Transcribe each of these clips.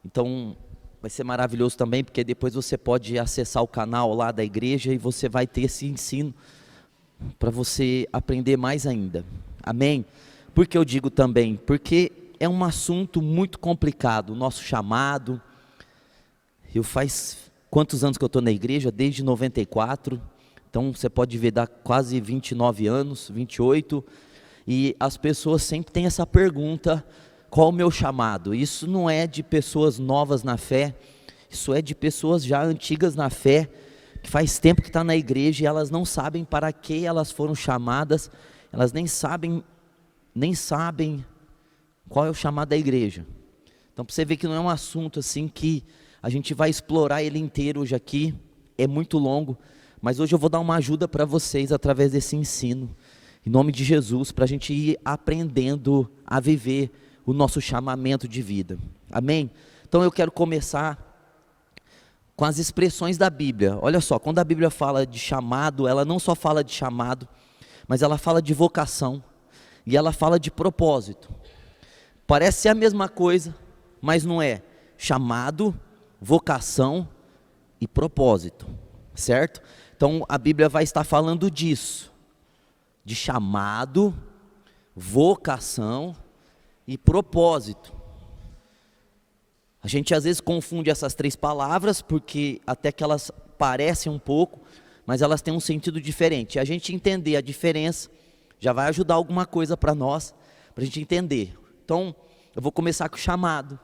Então, vai ser maravilhoso também, porque depois você pode acessar o canal lá da igreja e você vai ter esse ensino para você aprender mais ainda. Amém? Por que eu digo também? Porque é um assunto muito complicado, o nosso chamado. Eu faz quantos anos que eu estou na igreja? Desde 94. Então você pode ver, dá quase 29 anos, 28. E as pessoas sempre têm essa pergunta: qual o meu chamado? Isso não é de pessoas novas na fé, isso é de pessoas já antigas na fé, que faz tempo que está na igreja e elas não sabem para que elas foram chamadas, elas nem sabem qual é o chamado da igreja. Então para você ver que não é um assunto assim que a gente vai explorar ele inteiro hoje aqui, é muito longo, mas hoje eu vou dar uma ajuda para vocês através desse ensino, em nome de Jesus, para a gente ir aprendendo a viver o nosso chamamento de vida. Amém? Então eu quero começar com as expressões da Bíblia. Olha só, quando a Bíblia fala de chamado, ela não só fala de chamado, mas ela fala de vocação, e ela fala de propósito. Parece ser a mesma coisa, mas não é. Chamado, vocação e propósito, certo? Então a Bíblia vai estar falando disso, de chamado, vocação e propósito. A gente às vezes confunde essas três palavras, porque até que elas parecem um pouco, mas elas têm um sentido diferente. A gente entender a diferença já vai ajudar alguma coisa para nós, para a gente entender. Então, eu vou começar com o chamado.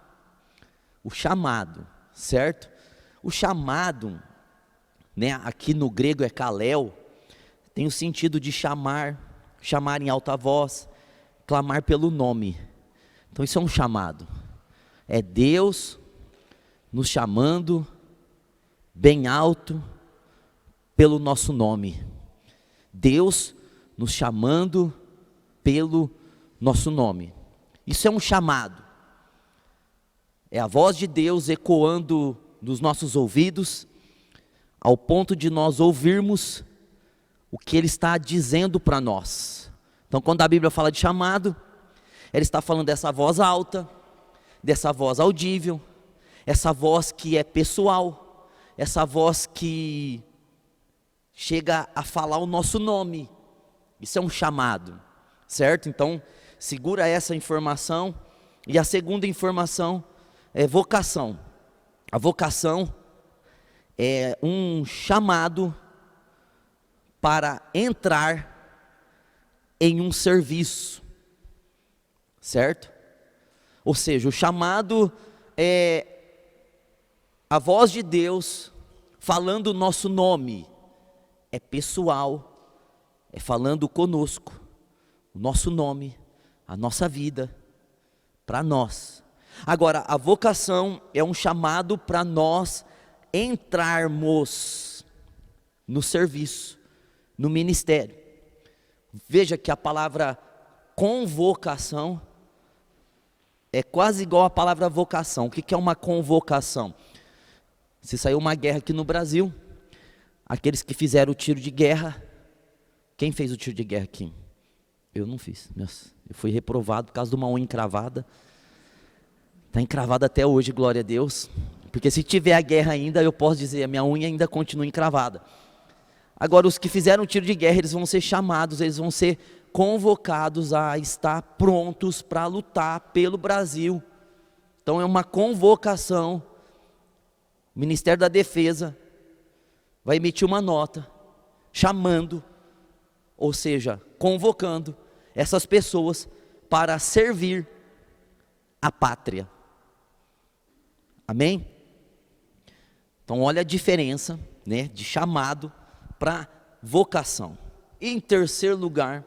O chamado, certo? O chamado, né, aqui no grego é kaleo, tem o sentido de chamar, chamar em alta voz, clamar pelo nome. Então isso é um chamado. É Deus nos chamando bem alto pelo nosso nome. Deus nos chamando pelo nosso nome. Isso é um chamado. É a voz de Deus ecoando nos nossos ouvidos, ao ponto de nós ouvirmos o que Ele está dizendo para nós. Então quando a Bíblia fala de chamado, ela está falando dessa voz alta, dessa voz audível, essa voz que é pessoal, essa voz que chega a falar o nosso nome. Isso é um chamado, certo? Então segura essa informação. E a segunda informação é vocação. A vocação é um chamado para entrar em um serviço, certo? Ou seja, o chamado é a voz de Deus falando o nosso nome, é pessoal, é falando conosco, o nosso nome, a nossa vida, para nós. Agora, a vocação é um chamado para nós entrarmos no serviço, no ministério. Veja que a palavra convocação é quase igual à palavra vocação. O que é uma convocação? Se saiu uma guerra aqui no Brasil, aqueles que fizeram o tiro de guerra, quem fez o tiro de guerra aqui? Eu não fiz. Nossa, eu fui reprovado por causa de uma unha encravada. Está encravada até hoje, glória a Deus. Porque se tiver a guerra ainda, eu posso dizer, a minha unha ainda continua encravada. Agora, os que fizeram o tiro de guerra, eles vão ser chamados, eles vão ser convocados a estar prontos para lutar pelo Brasil. Então é uma convocação. O Ministério da Defesa vai emitir uma nota, chamando, ou seja, convocando essas pessoas para servir a pátria. Amém? Então olha a diferença, né, de chamado para vocação. E em terceiro lugar,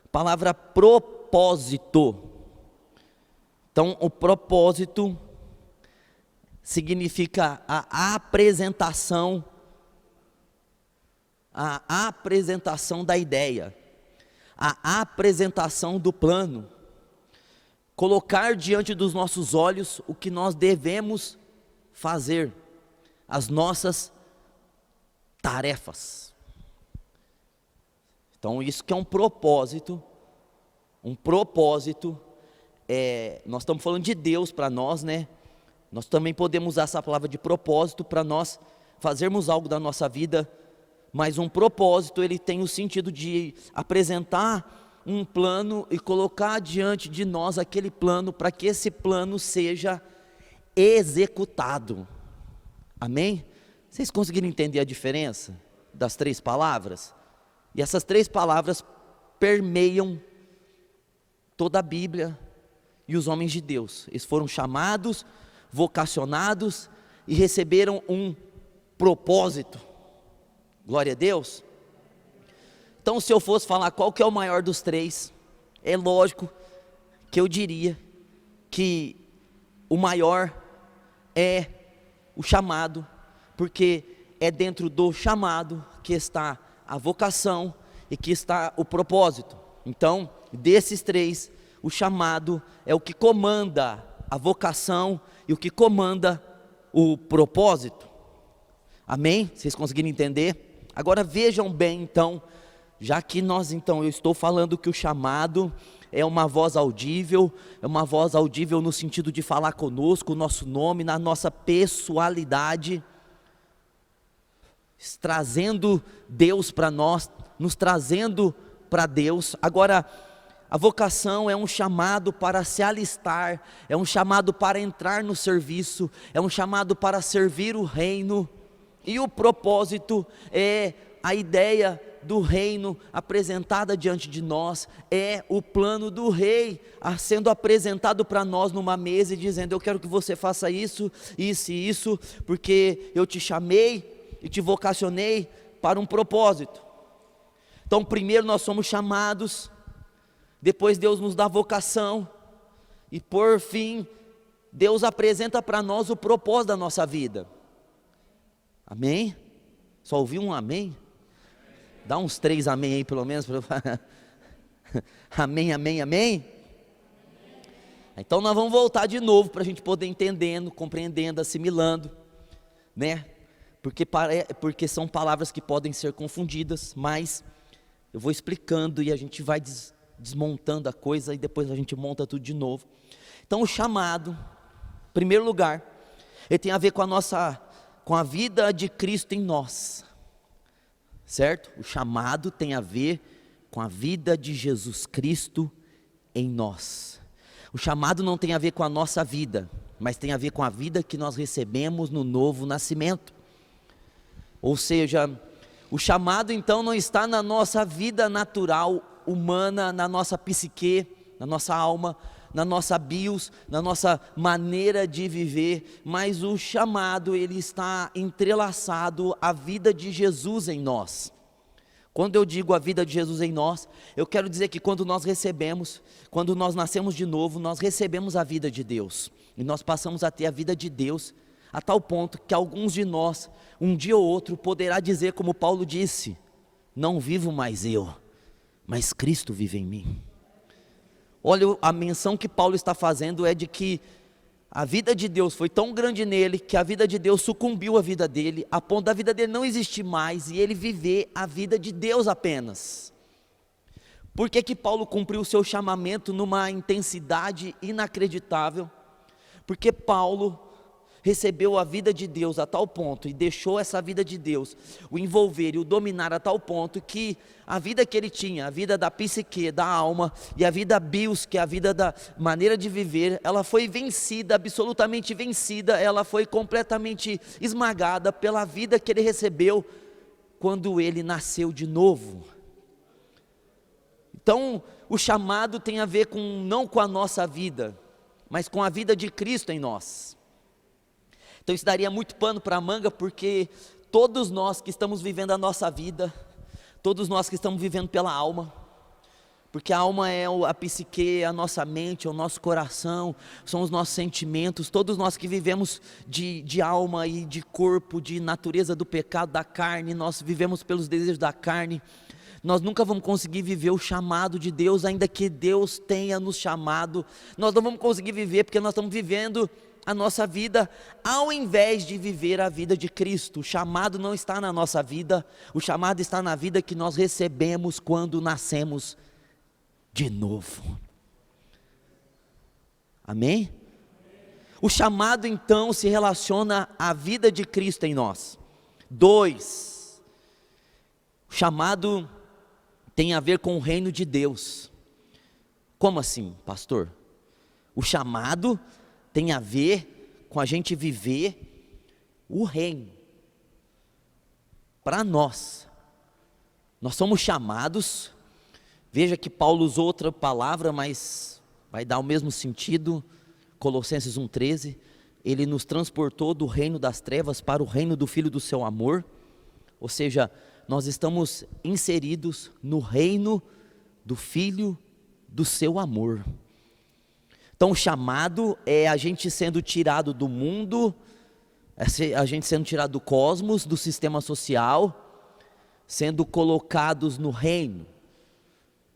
a palavra propósito. Então o propósito significa a apresentação da ideia, a apresentação do plano, colocar diante dos nossos olhos o que nós devemos fazer, as nossas tarefas. Então isso que é um propósito, nós estamos falando de Deus para nós, né? Nós também podemos usar essa palavra de propósito para nós fazermos algo da nossa vida, mas um propósito, ele tem o sentido de apresentar um plano e colocar diante de nós aquele plano para que esse plano seja executado. Amém? Vocês conseguiram entender a diferença das três palavras? E essas três palavras permeiam toda a Bíblia e os homens de Deus. Eles foram chamados, vocacionados e receberam um propósito. Glória a Deus. Então, se eu fosse falar qual que é o maior dos três, é lógico que eu diria que o maior é o chamado, porque é dentro do chamado que está a vocação e que está o propósito. Então, desses três, o chamado é o que comanda a vocação e o que comanda o propósito. Amém? Vocês conseguiram entender? Agora vejam bem então, já que eu estou falando que o chamado é uma voz audível no sentido de falar conosco, o nosso nome, na nossa pessoalidade, trazendo Deus para nós, nos trazendo para Deus. Agora, a vocação é um chamado para se alistar, é um chamado para entrar no serviço, é um chamado para servir o reino, e o propósito é a ideia do reino apresentada diante de nós, é o plano do rei sendo apresentado para nós numa mesa e dizendo: eu quero que você faça isso, isso e isso, porque eu te chamei e te vocacionei para um propósito. Então, primeiro nós somos chamados, depois Deus nos dá vocação, e por fim, Deus apresenta para nós o propósito da nossa vida. Amém? Só ouvi um amém? Dá uns 3 amém aí pelo menos. Amém, amém, amém? Então nós vamos voltar de novo para a gente poder entendendo, compreendendo, assimilando, né? Porque são palavras que podem ser confundidas, mas eu vou explicando e a gente vai desmontando a coisa e depois a gente monta tudo de novo. Então o chamado, em primeiro lugar, ele tem a ver com a vida de Cristo em nós, certo? O chamado tem a ver com a vida de Jesus Cristo em nós. O chamado não tem a ver com a nossa vida, mas tem a ver com a vida que nós recebemos no novo nascimento. Ou seja, o chamado então não está na nossa vida natural, humana, na nossa psique, na nossa alma, na nossa bios, na nossa maneira de viver, mas o chamado, ele está entrelaçado à vida de Jesus em nós. Quando eu digo a vida de Jesus em nós, eu quero dizer que quando nós nascemos de novo, nós recebemos a vida de Deus, e nós passamos a ter a vida de Deus, a tal ponto que alguns de nós, um dia ou outro, poderá dizer como Paulo disse: não vivo mais eu, mas Cristo vive em mim. Olha, a menção que Paulo está fazendo é de que a vida de Deus foi tão grande nele, que a vida de Deus sucumbiu à vida dele, a ponto da vida dele não existir mais, e ele viver a vida de Deus apenas. Por que Paulo cumpriu o seu chamamento numa intensidade inacreditável? Porque Paulo recebeu a vida de Deus a tal ponto, e deixou essa vida de Deus o envolver e o dominar a tal ponto, que a vida que ele tinha, a vida da psique, da alma, e a vida bios, que é a vida da maneira de viver, ela foi vencida, absolutamente vencida, ela foi completamente esmagada pela vida que ele recebeu quando ele nasceu de novo. Então, o chamado tem a ver não com a nossa vida, mas com a vida de Cristo em nós. Então isso daria muito pano para a manga, porque todos nós que estamos vivendo a nossa vida, todos nós que estamos vivendo pela alma, porque a alma é a psique, a nossa mente, é o nosso coração, são os nossos sentimentos, todos nós que vivemos de alma e de corpo, de natureza do pecado, da carne, nós vivemos pelos desejos da carne, nós nunca vamos conseguir viver o chamado de Deus, ainda que Deus tenha nos chamado, nós não vamos conseguir viver, porque nós estamos vivendo a nossa vida ao invés de viver a vida de Cristo. O chamado não está na nossa vida, o chamado está na vida que nós recebemos quando nascemos de novo. Amém? O chamado então se relaciona à vida de Cristo em nós. 2, o chamado tem a ver com o reino de Deus. Como assim, pastor? O chamado tem a ver com a gente viver o reino. Para nós somos chamados, veja que Paulo usou outra palavra, mas vai dar o mesmo sentido, Colossenses 1,13, ele nos transportou do reino das trevas para o reino do Filho do seu amor, ou seja, nós estamos inseridos no reino do Filho do seu amor. Então o chamado é a gente sendo tirado do mundo, a gente sendo tirado do cosmos, do sistema social, sendo colocados no reino,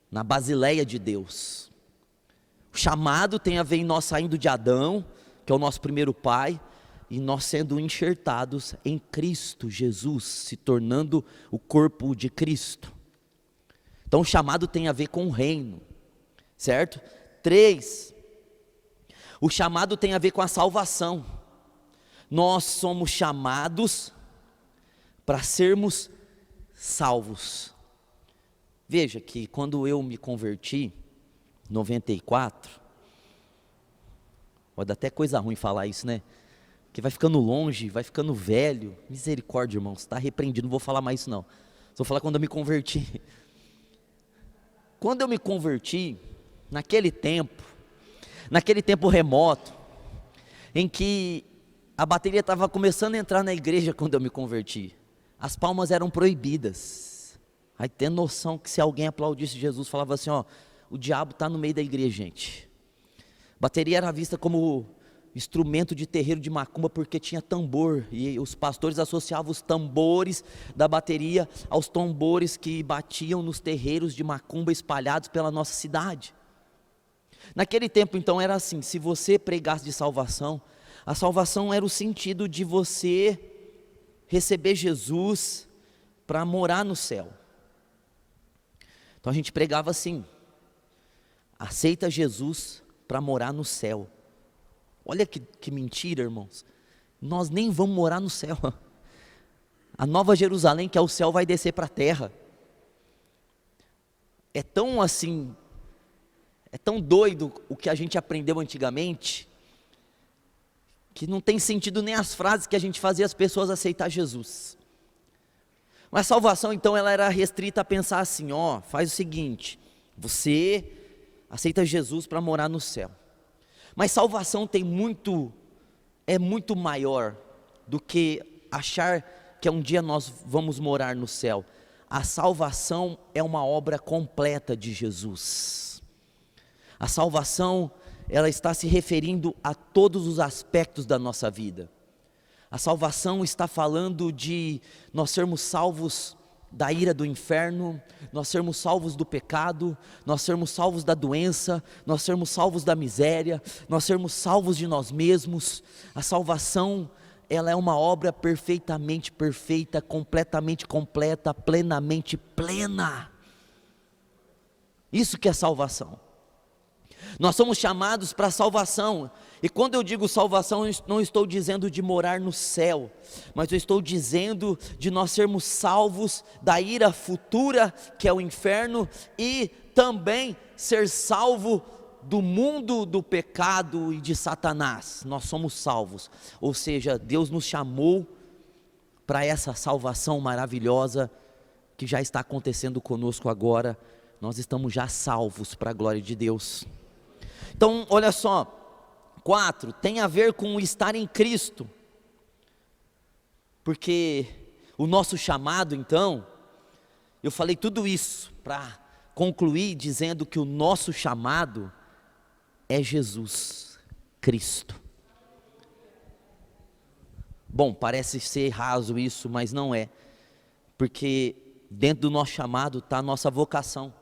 na Basileia de Deus. O chamado tem a ver em nós saindo de Adão, que é o nosso primeiro pai, e nós sendo enxertados em Cristo Jesus, se tornando o corpo de Cristo. Então o chamado tem a ver com o reino, certo? 3, o chamado tem a ver com a salvação. Nós somos chamados para sermos salvos. Veja que quando eu me converti, 94, pode dar até coisa ruim falar isso, né? Que vai ficando longe, vai ficando velho. Misericórdia, irmão, você está repreendido, não vou falar mais isso não. Só vou falar quando eu me converti. Quando eu me converti, naquele tempo remoto, em que a bateria estava começando a entrar na igreja quando eu me converti, as palmas eram proibidas. Aí tem noção que se alguém aplaudisse Jesus, falava assim, ó, o diabo está no meio da igreja, gente. Bateria era vista como instrumento de terreiro de macumba, porque tinha tambor, e os pastores associavam os tambores da bateria aos tambores que batiam nos terreiros de macumba espalhados pela nossa cidade. Naquele tempo então era assim, se você pregasse de salvação, a salvação era o sentido de você receber Jesus para morar no céu. Então a gente pregava assim, aceita Jesus para morar no céu. Olha que mentira, irmãos, nós nem vamos morar no céu. A Nova Jerusalém, que é o céu, vai descer para a terra. É tão assim, é tão doido o que a gente aprendeu antigamente, que não tem sentido nem as frases que a gente fazia as pessoas aceitar Jesus. Mas salvação então ela era restrita a pensar assim, ó, faz o seguinte, você aceita Jesus para morar no céu. Mas salvação é muito maior do que achar que um dia nós vamos morar no céu. A salvação é uma obra completa de Jesus. A salvação, ela está se referindo a todos os aspectos da nossa vida. A salvação está falando de nós sermos salvos da ira do inferno, nós sermos salvos do pecado, nós sermos salvos da doença, nós sermos salvos da miséria, nós sermos salvos de nós mesmos. A salvação, ela é uma obra perfeitamente perfeita, completamente completa, plenamente plena. Isso que é salvação. Nós somos chamados para a salvação, e quando eu digo salvação, eu não estou dizendo de morar no céu, mas eu estou dizendo de nós sermos salvos da ira futura, que é o inferno, e também ser salvo do mundo do pecado e de Satanás. Nós somos salvos, ou seja, Deus nos chamou para essa salvação maravilhosa, que já está acontecendo conosco agora. Nós estamos já salvos para a glória de Deus. Então, olha só, 4, tem a ver com o estar em Cristo, porque o nosso chamado então, eu falei tudo isso para concluir dizendo que o nosso chamado é Jesus Cristo. Bom, parece ser raso isso, mas não é, porque dentro do nosso chamado está a nossa vocação,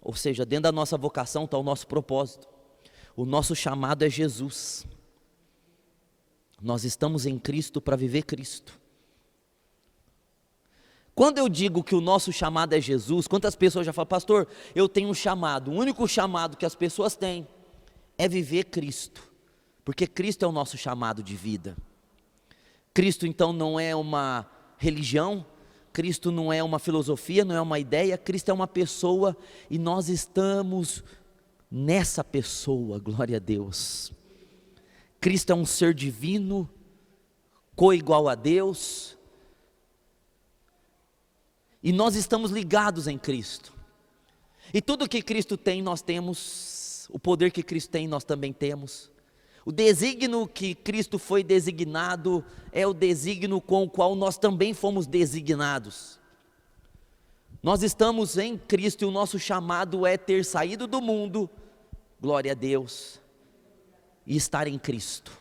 ou seja, dentro da nossa vocação está o nosso propósito. O nosso chamado é Jesus. Nós estamos em Cristo para viver Cristo. Quando eu digo que o nosso chamado é Jesus, quantas pessoas já falam, pastor, eu tenho um chamado, o único chamado que as pessoas têm é viver Cristo. Porque Cristo é o nosso chamado de vida. Cristo então não é uma religião, Cristo não é uma filosofia, não é uma ideia, Cristo é uma pessoa e nós estamos nessa pessoa, glória a Deus. Cristo é um ser divino, coigual a Deus, e nós estamos ligados em Cristo. E tudo que Cristo tem, nós temos, o poder que Cristo tem, nós também temos. O desígnio que Cristo foi designado é o desígnio com o qual nós também fomos designados. Nós estamos em Cristo e o nosso chamado é ter saído do mundo, glória a Deus, e estar em Cristo.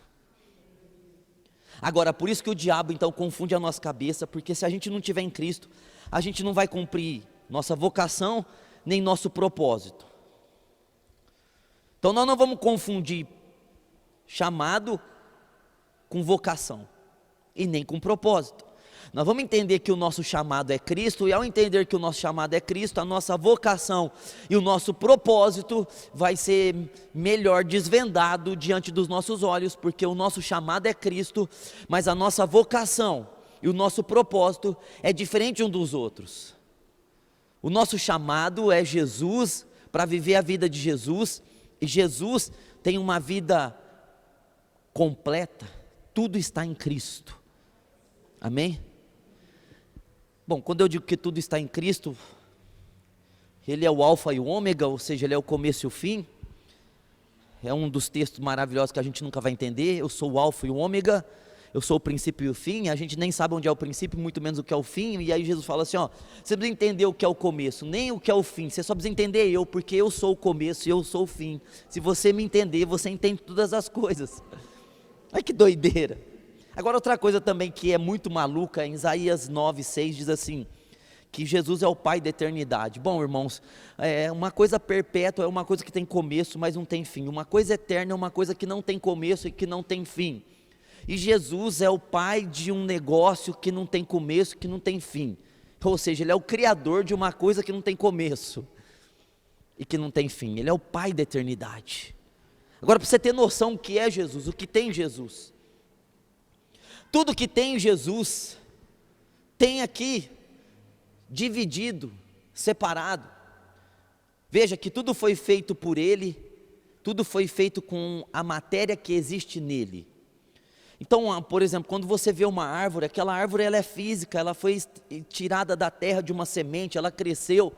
Agora, por isso que o diabo então confunde a nossa cabeça, porque se a gente não estiver em Cristo, a gente não vai cumprir nossa vocação, nem nosso propósito. Então nós não vamos confundir chamado com vocação, e nem com propósito. Nós vamos entender que o nosso chamado é Cristo, e ao entender que o nosso chamado é Cristo, a nossa vocação e o nosso propósito vai ser melhor desvendado diante dos nossos olhos, porque o nosso chamado é Cristo, mas a nossa vocação e o nosso propósito é diferente um dos outros. O nosso chamado é Jesus, para viver a vida de Jesus, e Jesus tem uma vida completa, tudo está em Cristo, amém? Bom, quando eu digo que tudo está em Cristo, Ele é o alfa e o ômega, ou seja, Ele é o começo e o fim. É um dos textos maravilhosos que a gente nunca vai entender. Eu sou o alfa e o ômega, eu sou o princípio e o fim. A gente nem sabe onde é o princípio, muito menos o que é o fim. E aí Jesus fala assim, ó, você precisa entender o que é o começo, nem o que é o fim. Você só precisa entender eu, porque eu sou o começo e eu sou o fim. Se você me entender, você entende todas as coisas. Olha que doideira. Agora outra coisa também que é muito maluca, em Isaías 9:6 diz assim, que Jesus é o Pai da eternidade. Bom, irmãos, uma coisa perpétua é uma coisa que tem começo, mas não tem fim. Uma coisa eterna é uma coisa que não tem começo e que não tem fim. E Jesus é o Pai de um negócio que não tem começo, que não tem fim. Ou seja, Ele é o Criador de uma coisa que não tem começo e que não tem fim. Ele é o Pai da eternidade. Agora, para você ter noção o que é Jesus, o que tem Jesus. Tudo que tem em Jesus, tem aqui, dividido, separado. Veja que tudo foi feito por Ele, tudo foi feito com a matéria que existe nele. Então, por exemplo, quando você vê uma árvore, aquela árvore ela é física, ela foi tirada da terra de uma semente, ela cresceu,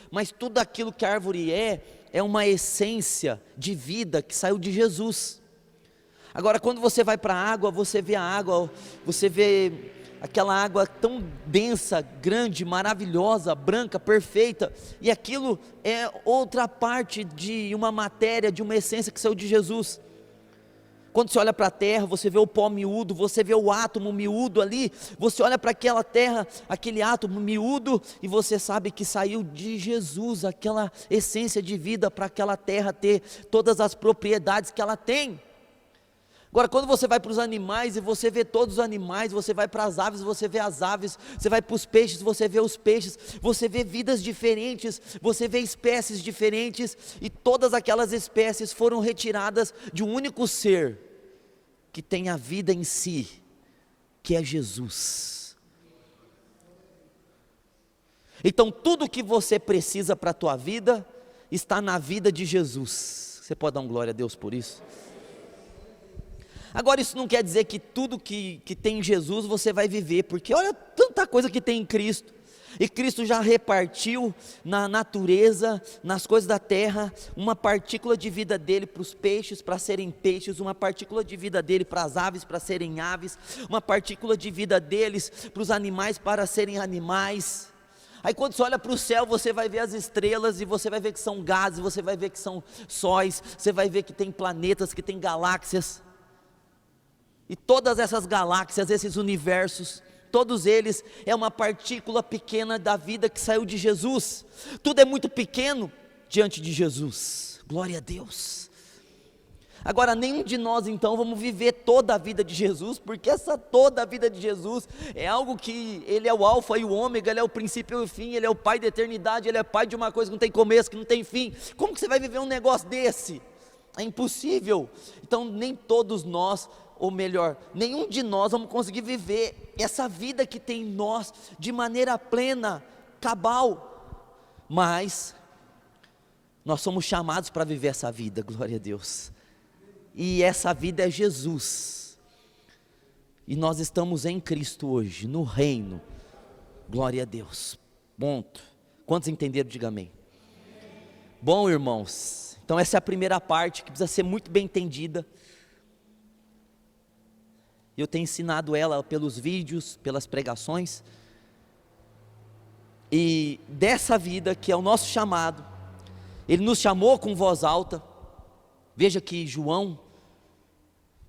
mas tudo aquilo que a árvore é uma essência de vida que saiu de Jesus. Agora, quando você vai para a água, você vê aquela água tão densa, grande, maravilhosa, branca, perfeita, e aquilo é outra parte de uma matéria, de uma essência que saiu de Jesus. Quando você olha para a terra, você vê o pó miúdo, você vê o átomo miúdo ali, você olha para aquela terra, aquele átomo miúdo, e você sabe que saiu de Jesus, aquela essência de vida para aquela terra ter todas as propriedades que ela tem. Agora, quando você vai para os animais e você vê todos os animais, você vai para as aves, você vê as aves, você vai para os peixes, você vê os peixes, você vê vidas diferentes, você vê espécies diferentes, e todas aquelas espécies foram retiradas de um único ser, que tem a vida em si, que é Jesus. Então tudo que você precisa para a tua vida, está na vida de Jesus. Você pode dar um glória a Deus por isso? Agora isso não quer dizer que tudo que tem em Jesus você vai viver, porque olha tanta coisa que tem em Cristo, e Cristo já repartiu na natureza, nas coisas da terra, uma partícula de vida dele para os peixes, para serem peixes, uma partícula de vida dele para as aves, para serem aves, uma partícula de vida deles para os animais, para serem animais. Aí quando você olha para o céu, você vai ver as estrelas, e você vai ver que são gases, você vai ver que são sóis, você vai ver que tem planetas, que tem galáxias. E todas essas galáxias, esses universos, todos eles é uma partícula pequena da vida que saiu de Jesus. Tudo é muito pequeno diante de Jesus, glória a Deus. Agora, nenhum de nós então vamos viver toda a vida de Jesus, porque essa toda a vida de Jesus é algo que Ele é o alfa e o ômega, Ele é o princípio e o fim, Ele é o Pai da eternidade, Ele é Pai de uma coisa que não tem começo, que não tem fim. Como que você vai viver um negócio desse? É impossível. Então nem todos nós, ou melhor, nenhum de nós vamos conseguir viver essa vida que tem em nós de maneira plena, cabal. Mas nós somos chamados para viver essa vida, glória a Deus. E essa vida é Jesus. E nós estamos em Cristo hoje, no reino. Glória a Deus. Ponto. Quantos entenderam? Diga amém. Bom, irmãos, então essa é a primeira parte que precisa ser muito bem entendida. Eu tenho ensinado ela pelos vídeos, pelas pregações. E dessa vida que é o nosso chamado, Ele nos chamou com voz alta. Veja que João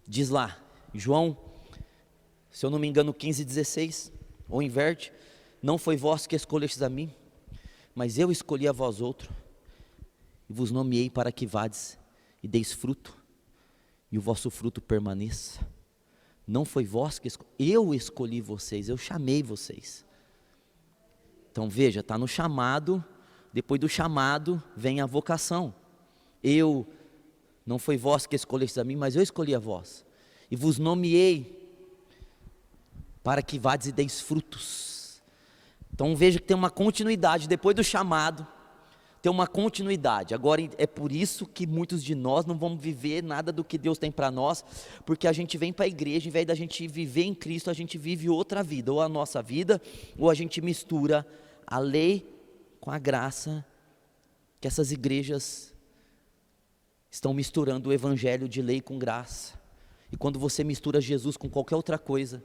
diz lá, João, se eu não me engano 15:16, ou inverte: não foi vós que escolhestes a mim, mas eu escolhi a vós outro, e vos nomeei para que vades e deis fruto, e o vosso fruto permaneça. Não foi vós que eu escolhi vocês, eu chamei vocês. Então veja, está no chamado. Depois do chamado vem a vocação. Não foi vós que escolhestes a mim, mas eu escolhi a vós, e vos nomeei para que vades e deis frutos. Então veja que tem uma continuidade. Depois do chamado tem uma continuidade. Agora é por isso que muitos de nós não vamos viver nada do que Deus tem para nós, porque a gente vem para a igreja, em vez da gente viver em Cristo, a gente vive outra vida, ou a nossa vida, ou a gente mistura a lei com a graça, que essas igrejas estão misturando o evangelho de lei com graça. E quando você mistura Jesus com qualquer outra coisa,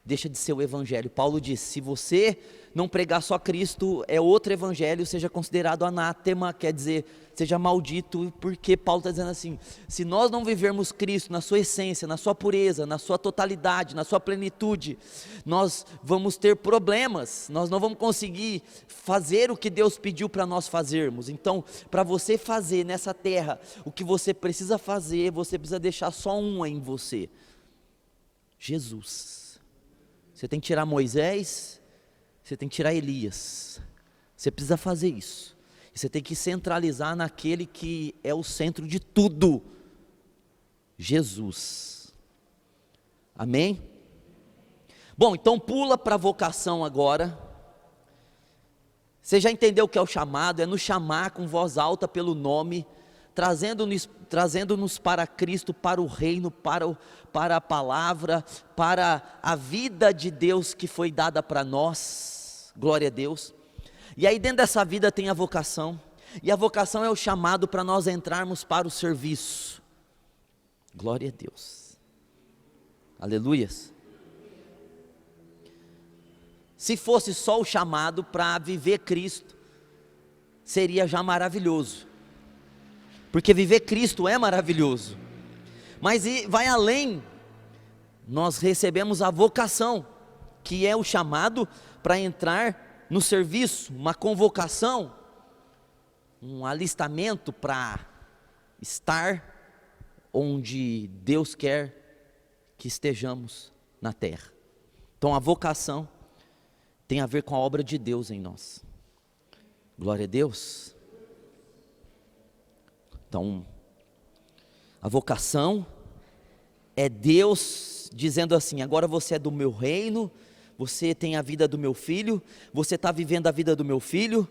deixa de ser o evangelho. Paulo diz: se você não pregar só Cristo, é outro evangelho, seja considerado anátema, quer dizer, seja maldito. Porque Paulo está dizendo assim: se nós não vivermos Cristo na sua essência, na sua pureza, na sua totalidade, na sua plenitude, nós vamos ter problemas, nós não vamos conseguir fazer o que Deus pediu para nós fazermos. Então, para você fazer nessa terra o que você precisa fazer, você precisa deixar só um em você: Jesus. Você tem que tirar Moisés, você tem que tirar Elias. Você precisa fazer isso. Você tem que centralizar naquele que é o centro de tudo: Jesus. Amém? Bom, então pula para a vocação agora. Você já entendeu o que é o chamado? É nos chamar com voz alta pelo nome, trazendo-nos para Cristo, para o reino, para a palavra, para a vida de Deus que foi dada para nós. Glória a Deus. E aí dentro dessa vida tem a vocação, e a vocação é o chamado para nós entrarmos para o serviço. Glória a Deus. Aleluias. Se fosse só o chamado para viver Cristo, seria já maravilhoso, porque viver Cristo é maravilhoso. Mas vai além. Nós recebemos a vocação, que é o chamado para entrar no serviço, uma convocação, um alistamento para estar onde Deus quer que estejamos na terra. Então a vocação tem a ver com a obra de Deus em nós. Glória a Deus. Então, a vocação é Deus dizendo assim: agora você é do meu reino, você tem a vida do meu filho, você está vivendo a vida do meu filho,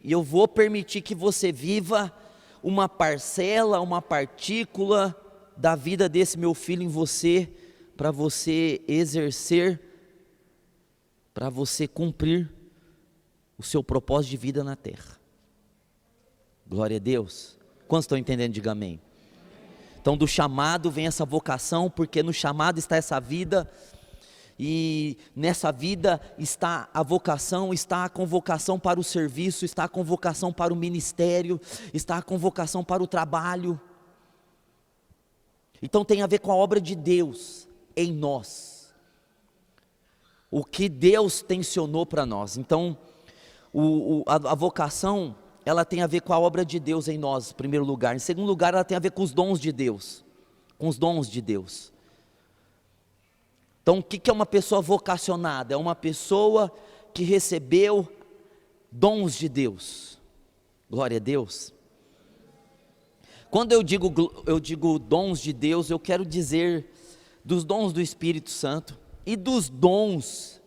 e eu vou permitir que você viva uma parcela, uma partícula da vida desse meu filho em você, para você exercer, para você cumprir o seu propósito de vida na terra. Glória a Deus. Quantos estão entendendo? Diga amém. Então do chamado vem essa vocação, porque no chamado está essa vida, e nessa vida está a vocação, está a convocação para o serviço, está a convocação para o ministério, está a convocação para o trabalho. Então tem a ver com a obra de Deus em nós, o que Deus tensionou para nós. Então a vocação, ela tem a ver com a obra de Deus em nós, em primeiro lugar. Em segundo lugar, ela tem a ver com os dons de Deus, com os dons de Deus. Então o que é uma pessoa vocacionada? É uma pessoa que recebeu dons de Deus. Glória a Deus. Quando eu digo dons de Deus, eu quero dizer dos dons do Espírito Santo e dos dons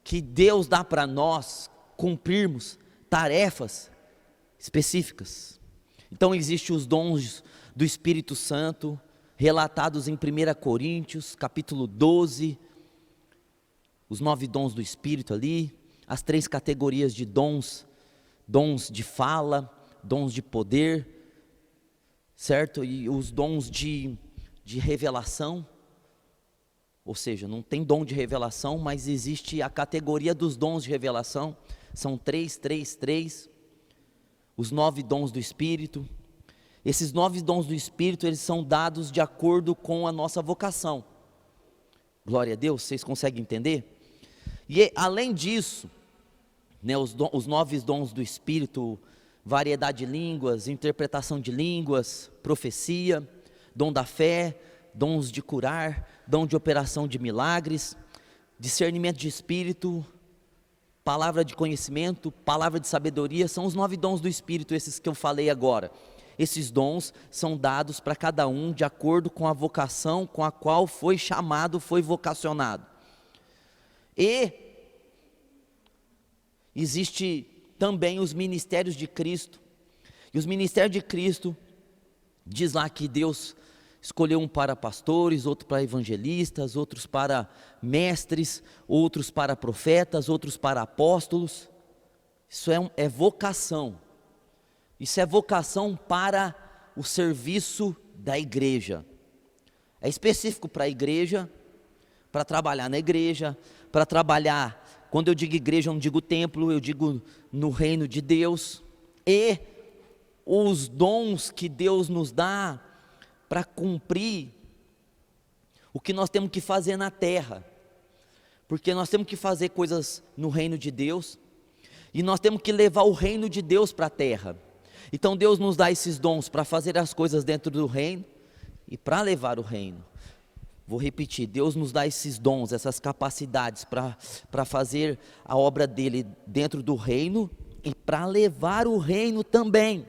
que Deus dá para nós cumprirmos tarefas específicas. Então existem os dons do Espírito Santo, relatados em 1 Coríntios, capítulo 12, os 9 dons do Espírito ali, as 3 categorias de dons: dons de fala, dons de poder, certo? E os dons de revelação, ou seja, não tem dom de revelação, mas existe a categoria dos dons de revelação, são 3, os 9 dons do Espírito. Esses 9 dons do Espírito, eles são dados de acordo com a nossa vocação. Glória a Deus, vocês conseguem entender? E além disso, né, os 9 dons do Espírito, variedade de línguas, interpretação de línguas, profecia, dom da fé, dons de curar, dom de operação de milagres, discernimento de espírito, palavra de conhecimento, palavra de sabedoria, são os 9 dons do Espírito, esses que eu falei agora. Esses dons são dados para cada um de acordo com a vocação com a qual foi chamado, foi vocacionado. E existe também os ministérios de Cristo. E os ministérios de Cristo, diz lá que Deus escolheu um para pastores, outro para evangelistas, outros para mestres, outros para profetas, outros para apóstolos. Isso é vocação. Isso é vocação para o serviço da igreja. É específico para a igreja, para trabalhar na igreja, para trabalhar, quando eu digo igreja, eu não digo templo, eu digo no reino de Deus. E os dons que Deus nos dá para cumprir o que nós temos que fazer na terra. Porque nós temos que fazer coisas no reino de Deus, e nós temos que levar o reino de Deus para a terra. Então Deus nos dá esses dons para fazer as coisas dentro do reino e para levar o reino. Vou repetir, Deus nos dá esses dons, essas capacidades para fazer a obra dele dentro do reino e para levar o reino também.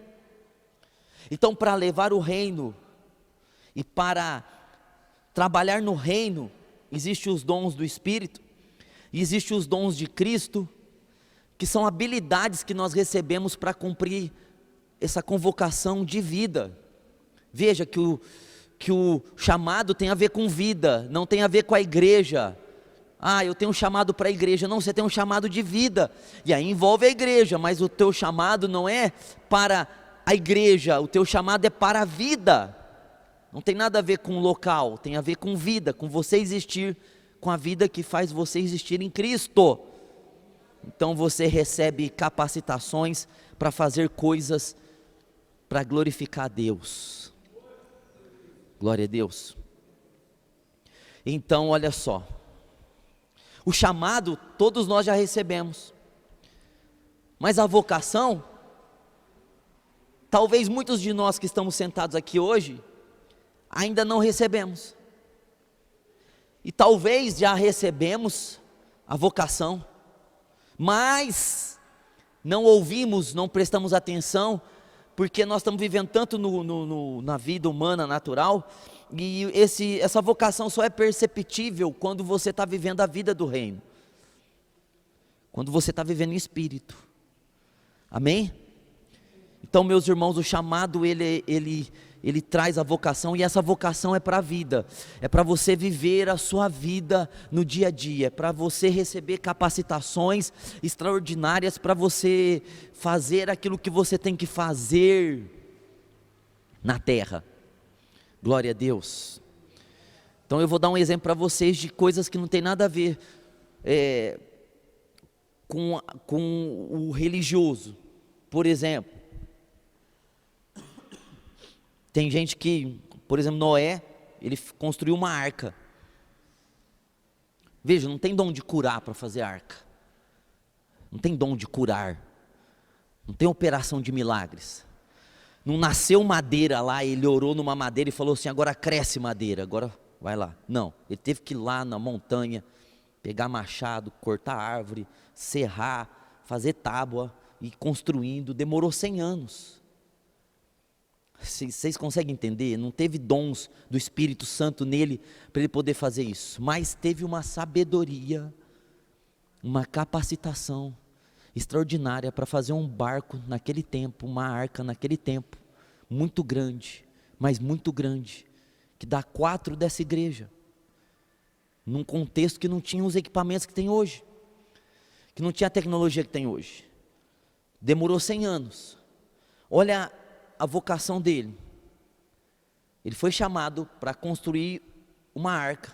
Então, para levar o reino e para trabalhar no reino, existem os dons do Espírito, e existem os dons de Cristo, que são habilidades que nós recebemos para cumprir essa convocação de vida. Veja que o chamado tem a ver com vida, não tem a ver com a igreja. Eu tenho um chamado para a igreja. Não, você tem um chamado de vida, e aí envolve a igreja, mas o teu chamado não é para a igreja, o teu chamado é para a vida. Não tem nada a ver com o local, tem a ver com vida, com você existir, com a vida que faz você existir em Cristo. Então você recebe capacitações para fazer coisas para glorificar a Deus. Glória a Deus. Então olha só, o chamado todos nós já recebemos, mas a vocação, talvez muitos de nós que estamos sentados aqui hoje ainda não recebemos, e talvez já recebemos a vocação, mas não ouvimos, não prestamos atenção, porque nós estamos vivendo tanto na vida humana, natural, e essa vocação só é perceptível quando você está vivendo a vida do reino, quando você está vivendo em espírito. Amém? Então, meus irmãos, o chamado ele traz a vocação, e essa vocação é para a vida, é para você viver a sua vida no dia a dia, é para você receber capacitações extraordinárias, para você fazer aquilo que você tem que fazer na terra. Glória a Deus. Então eu vou dar um exemplo para vocês de coisas que não tem nada a ver com o religioso. Por exemplo, tem gente que, por exemplo, Noé, ele construiu uma arca. Veja, não tem dom de curar para fazer arca. Não tem dom de curar. Não tem operação de milagres. Não nasceu madeira lá, ele orou numa madeira e falou assim: agora cresce madeira, agora vai lá. Não, ele teve que ir lá na montanha, pegar machado, cortar árvore, serrar, fazer tábua, e ir construindo. Demorou 100 anos. Vocês conseguem entender? Não teve dons do Espírito Santo nele para ele poder fazer isso, mas teve uma sabedoria, uma capacitação extraordinária para fazer um barco naquele tempo, uma arca naquele tempo, muito grande, mas muito grande, que dá 4 dessa igreja, num contexto que não tinha os equipamentos que tem hoje, que não tinha a tecnologia que tem hoje. Demorou 100 anos. Olha a vocação dele. Ele foi chamado para construir uma arca,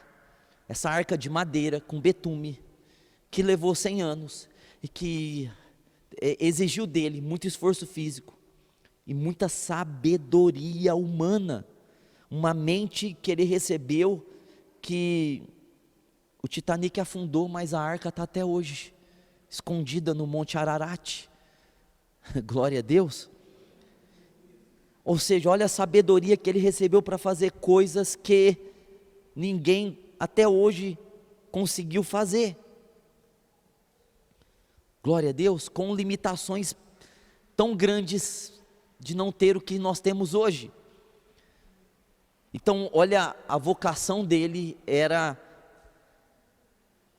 essa arca de madeira com betume, que levou 100 anos e que exigiu dele muito esforço físico e muita sabedoria humana, uma mente que ele recebeu, que o Titanic afundou, mas a arca está até hoje escondida no Monte Ararat. Glória a Deus. Ou seja, olha a sabedoria que ele recebeu para fazer coisas que ninguém até hoje conseguiu fazer. Glória a Deus, com limitações tão grandes de não ter o que nós temos hoje. Então, olha, a vocação dele era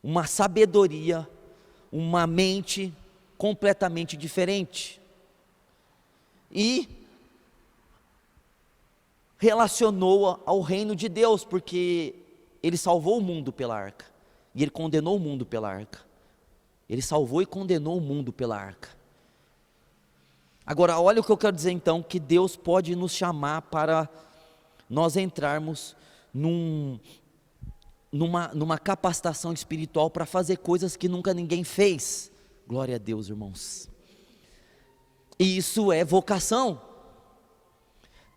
uma sabedoria, uma mente completamente diferente. E relacionou ao reino de Deus, porque ele salvou o mundo pela arca, e ele condenou o mundo pela arca. Ele salvou e condenou o mundo pela arca. Agora, olha o que eu quero dizer então, que Deus pode nos chamar para nós entrarmos numa capacitação espiritual para fazer coisas que nunca ninguém fez. Glória a Deus, irmãos. E isso é vocação.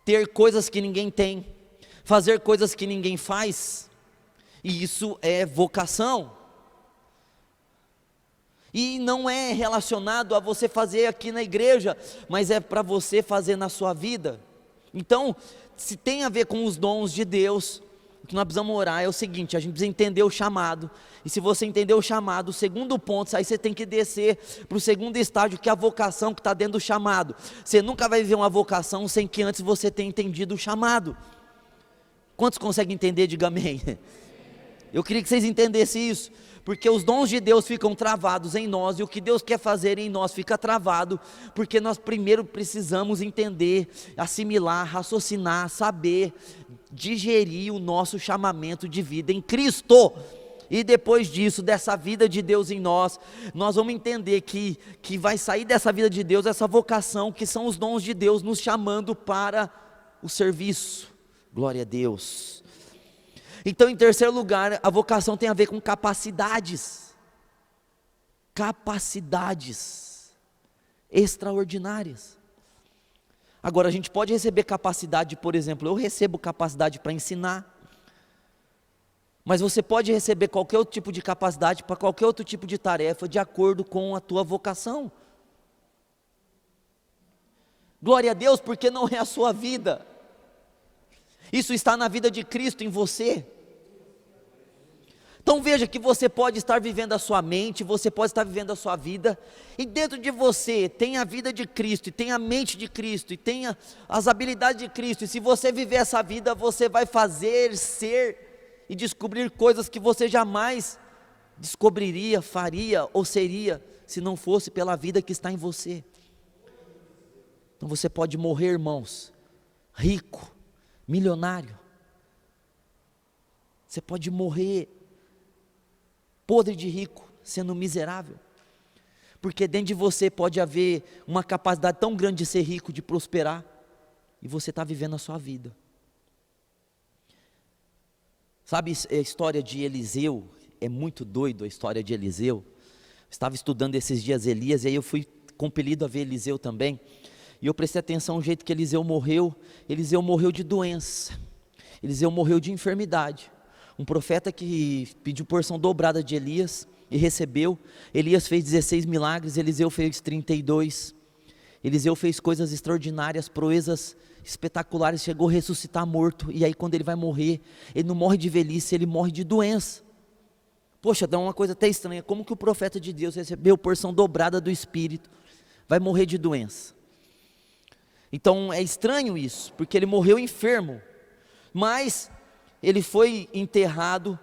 Ter coisas que ninguém tem, fazer coisas que ninguém faz, e isso é vocação. E não é relacionado a você fazer aqui na igreja, mas é para você fazer na sua vida. Então, se tem a ver com os dons de Deus, o que nós precisamos orar é o seguinte: a gente precisa entender o chamado, e se você entender o chamado, o segundo ponto, aí você tem que descer para o segundo estágio, que é a vocação que está dentro do chamado. Você nunca vai viver uma vocação sem que antes você tenha entendido o chamado. Quantos conseguem entender? Diga amém. Eu queria que vocês entendessem isso, porque os dons de Deus ficam travados em nós, e o que Deus quer fazer em nós fica travado, porque nós primeiro precisamos entender, assimilar, raciocinar, saber, digerir o nosso chamamento de vida em Cristo. E depois disso, dessa vida de Deus em nós, nós vamos entender que vai sair dessa vida de Deus, essa vocação, que são os dons de Deus nos chamando para o serviço. Glória a Deus. Então, em terceiro lugar, a vocação tem a ver com capacidades. Capacidades extraordinárias. Agora, a gente pode receber capacidade, por exemplo, eu recebo capacidade para ensinar, mas você pode receber qualquer outro tipo de capacidade para qualquer outro tipo de tarefa, de acordo com a tua vocação. Glória a Deus, porque não é a sua vida. Isso está na vida de Cristo em você. Então veja que você pode estar vivendo a sua mente, você pode estar vivendo a sua vida, e dentro de você tem a vida de Cristo, e tem a mente de Cristo, e tem as habilidades de Cristo, e se você viver essa vida, você vai fazer, ser, e descobrir coisas que você jamais descobriria, faria, ou seria, se não fosse pela vida que está em você. Então você pode morrer, irmãos, rico, milionário, você pode morrer podre de rico, sendo miserável, porque dentro de você pode haver uma capacidade tão grande de ser rico, de prosperar, e você está vivendo a sua vida. Sabe a história de Eliseu? É muito doido a história de Eliseu. Eu estava estudando esses dias Elias, e aí eu fui compelido a ver Eliseu também, e eu prestei atenção no jeito que Eliseu morreu de doença, Eliseu morreu de enfermidade. Um profeta que pediu porção dobrada de Elias e recebeu. Elias fez 16 milagres, Eliseu fez 32. Eliseu fez coisas extraordinárias, proezas espetaculares, chegou a ressuscitar morto. E aí quando ele vai morrer, ele não morre de velhice, ele morre de doença. Poxa, dá uma coisa até estranha, como que o profeta de Deus recebeu porção dobrada do Espírito, vai morrer de doença? Então é estranho isso, porque ele morreu enfermo, mas ele foi enterrado.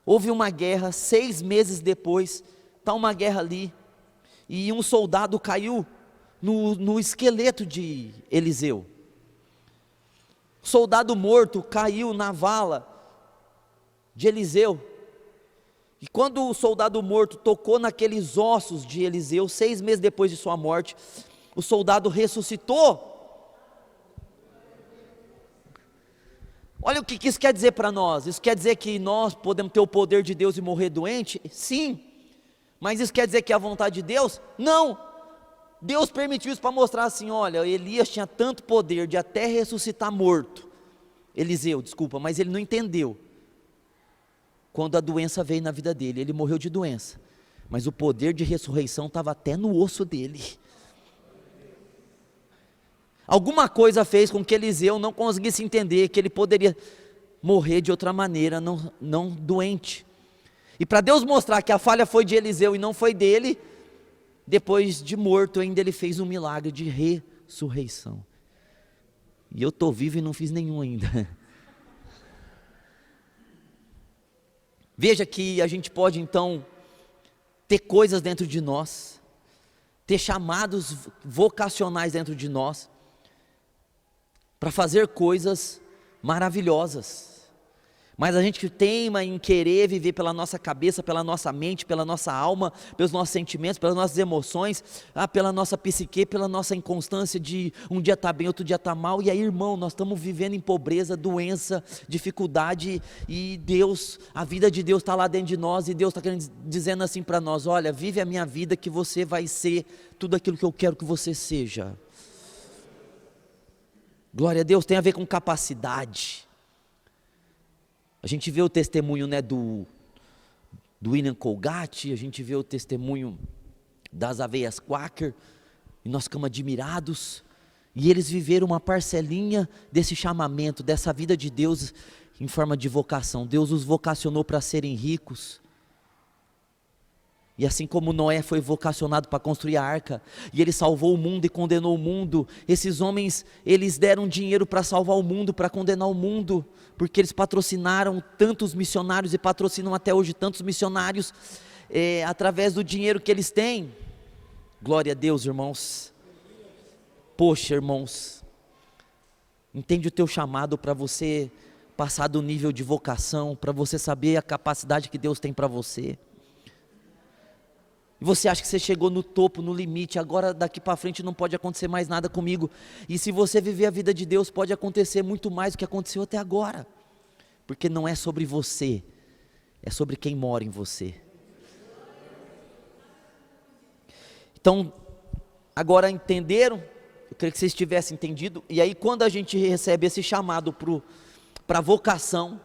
Houve uma guerra, 6 meses depois, está uma guerra ali, e um soldado caiu no esqueleto de Eliseu. O soldado morto caiu na vala de Eliseu. E quando o soldado morto tocou naqueles ossos de Eliseu, 6 meses depois de sua morte, o soldado ressuscitou. Olha o que isso quer dizer para nós. Isso quer dizer que nós podemos ter o poder de Deus e morrer doente? Sim. Mas isso quer dizer que é a vontade de Deus? Não. Deus permitiu isso para mostrar assim, olha, Elias tinha tanto poder de até ressuscitar morto. Eliseu, desculpa, mas ele não entendeu. Quando a doença veio na vida dele, ele morreu de doença. Mas o poder de ressurreição estava até no osso dele. Alguma coisa fez com que Eliseu não conseguisse entender que ele poderia morrer de outra maneira, não doente. E para Deus mostrar que a falha foi de Eliseu e não foi dele, depois de morto ainda ele fez um milagre de ressurreição. E eu estou vivo e não fiz nenhum ainda. Veja que a gente pode então ter coisas dentro de nós, ter chamados vocacionais dentro de nós, para fazer coisas maravilhosas, mas a gente teima em querer viver pela nossa cabeça, pela nossa mente, pela nossa alma, pelos nossos sentimentos, pelas nossas emoções, pela nossa psique, pela nossa inconstância de um dia estar bem, outro dia estar mal. E aí, irmão, nós estamos vivendo em pobreza, doença, dificuldade, e Deus, a vida de Deus está lá dentro de nós, e Deus está dizendo assim para nós: olha, vive a minha vida que você vai ser tudo aquilo que eu quero que você seja. Glória a Deus. Tem a ver com capacidade. A gente vê o testemunho, do William Colgate, a gente vê o testemunho das aveias Quaker, e nós ficamos admirados, e eles viveram uma parcelinha desse chamamento, dessa vida de Deus em forma de vocação. Deus os vocacionou para serem ricos, e assim como Noé foi vocacionado para construir a arca, e ele salvou o mundo e condenou o mundo, esses homens, eles deram dinheiro para salvar o mundo, para condenar o mundo, porque eles patrocinaram tantos missionários, e patrocinam até hoje tantos missionários, através do dinheiro que eles têm. Glória a Deus, irmãos. Poxa, irmãos, entende o teu chamado para você passar do nível de vocação, para você saber a capacidade que Deus tem para você. E você acha que você chegou no topo, no limite, agora daqui para frente não pode acontecer mais nada comigo. E se você viver a vida de Deus, pode acontecer muito mais do que aconteceu até agora. Porque não é sobre você, é sobre quem mora em você. Então, agora entenderam? Eu queria que vocês tivessem entendido. E aí quando a gente recebe esse chamado para a vocação,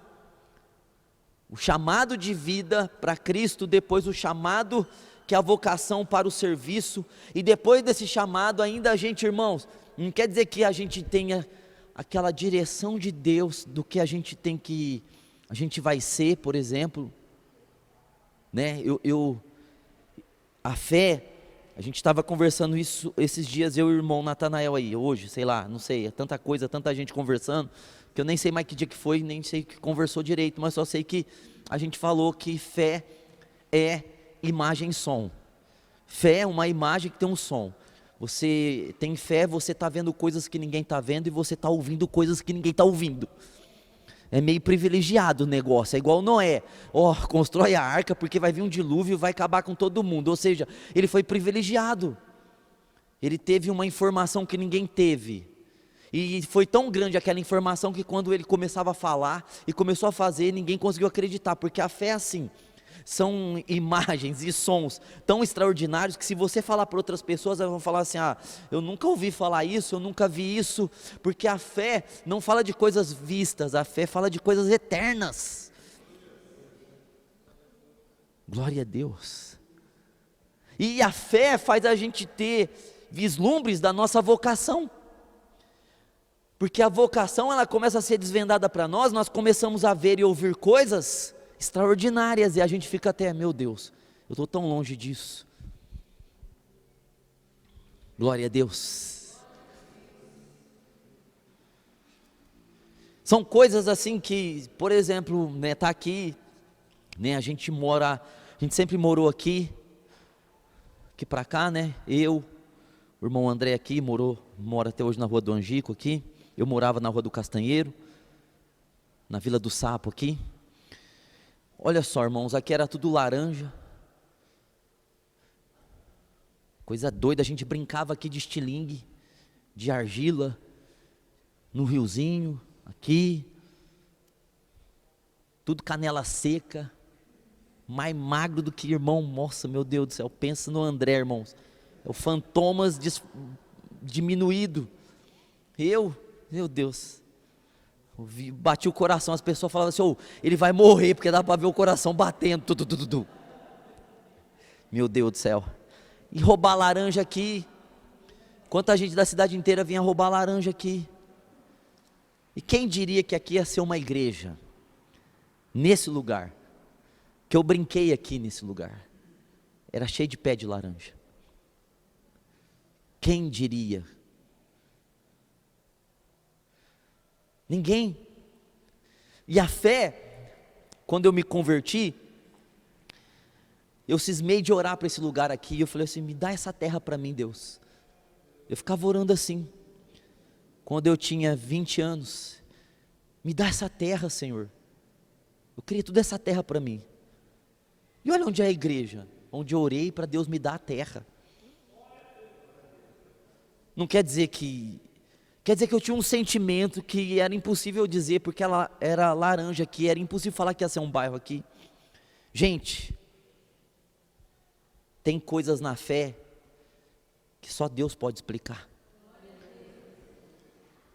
o chamado de vida para Cristo, depois o chamado que é a vocação para o serviço, e depois desse chamado ainda a gente, irmãos, não quer dizer que a gente tenha aquela direção de Deus do que a gente vai ser, por exemplo, a fé, a gente estava conversando isso esses dias, eu e o irmão Natanael aí, hoje, sei lá, não sei, é tanta coisa, tanta gente conversando, que eu nem sei mais que dia que foi, nem sei que conversou direito, mas só sei que a gente falou que fé é imagem e som. Fé é uma imagem que tem um som. Você tem fé, você está vendo coisas que ninguém está vendo, e você está ouvindo coisas que ninguém está ouvindo. É meio privilegiado o negócio, é igual Noé, constrói a arca porque vai vir um dilúvio e vai acabar com todo mundo. Ou seja, ele foi privilegiado, ele teve uma informação que ninguém teve, e foi tão grande aquela informação que quando ele começava a falar e começou a fazer, ninguém conseguiu acreditar, porque a fé é assim. São imagens e sons tão extraordinários que se você falar para outras pessoas, elas vão falar assim: eu nunca ouvi falar isso, eu nunca vi isso, porque a fé não fala de coisas vistas, a fé fala de coisas eternas. Glória a Deus. E a fé faz a gente ter vislumbres da nossa vocação, porque a vocação, ela começa a ser desvendada para nós começamos a ver e ouvir coisas extraordinárias, e a gente fica até, meu Deus, eu estou tão longe disso. Glória a Deus. São coisas assim que, por exemplo, né, tá aqui, né, a gente sempre morou aqui para cá, né, o irmão André aqui, mora até hoje na rua do Angico aqui, eu morava na rua do Castanheiro, na Vila do Sapo aqui. Olha só, irmãos, aqui era tudo laranja, coisa doida, a gente brincava aqui de estilingue, de argila, no riozinho, aqui, tudo canela seca, mais magro do que irmão, nossa, meu Deus do céu, pensa no André, irmãos, é o Fantomas diminuído, meu Deus, bati o coração, as pessoas falavam assim, oh, ele vai morrer, porque dá para ver o coração batendo, meu Deus do céu, e roubar laranja aqui, quanta gente da cidade inteira vinha roubar laranja aqui, e quem diria que aqui ia ser uma igreja, nesse lugar, que eu brinquei aqui nesse lugar, era cheio de pé de laranja, quem diria? Ninguém. E a fé, quando eu me converti, eu cismei de orar para esse lugar aqui, eu falei assim, me dá essa terra para mim, Deus. Eu ficava orando assim, quando eu tinha 20 anos, me dá essa terra, Senhor, eu queria toda essa terra para mim. E olha onde é a igreja, onde eu orei para Deus me dar a terra. Não quer dizer que eu tinha um sentimento que era impossível dizer, porque ela era laranja aqui, era impossível falar que ia ser um bairro aqui. Gente, tem coisas na fé que só Deus pode explicar.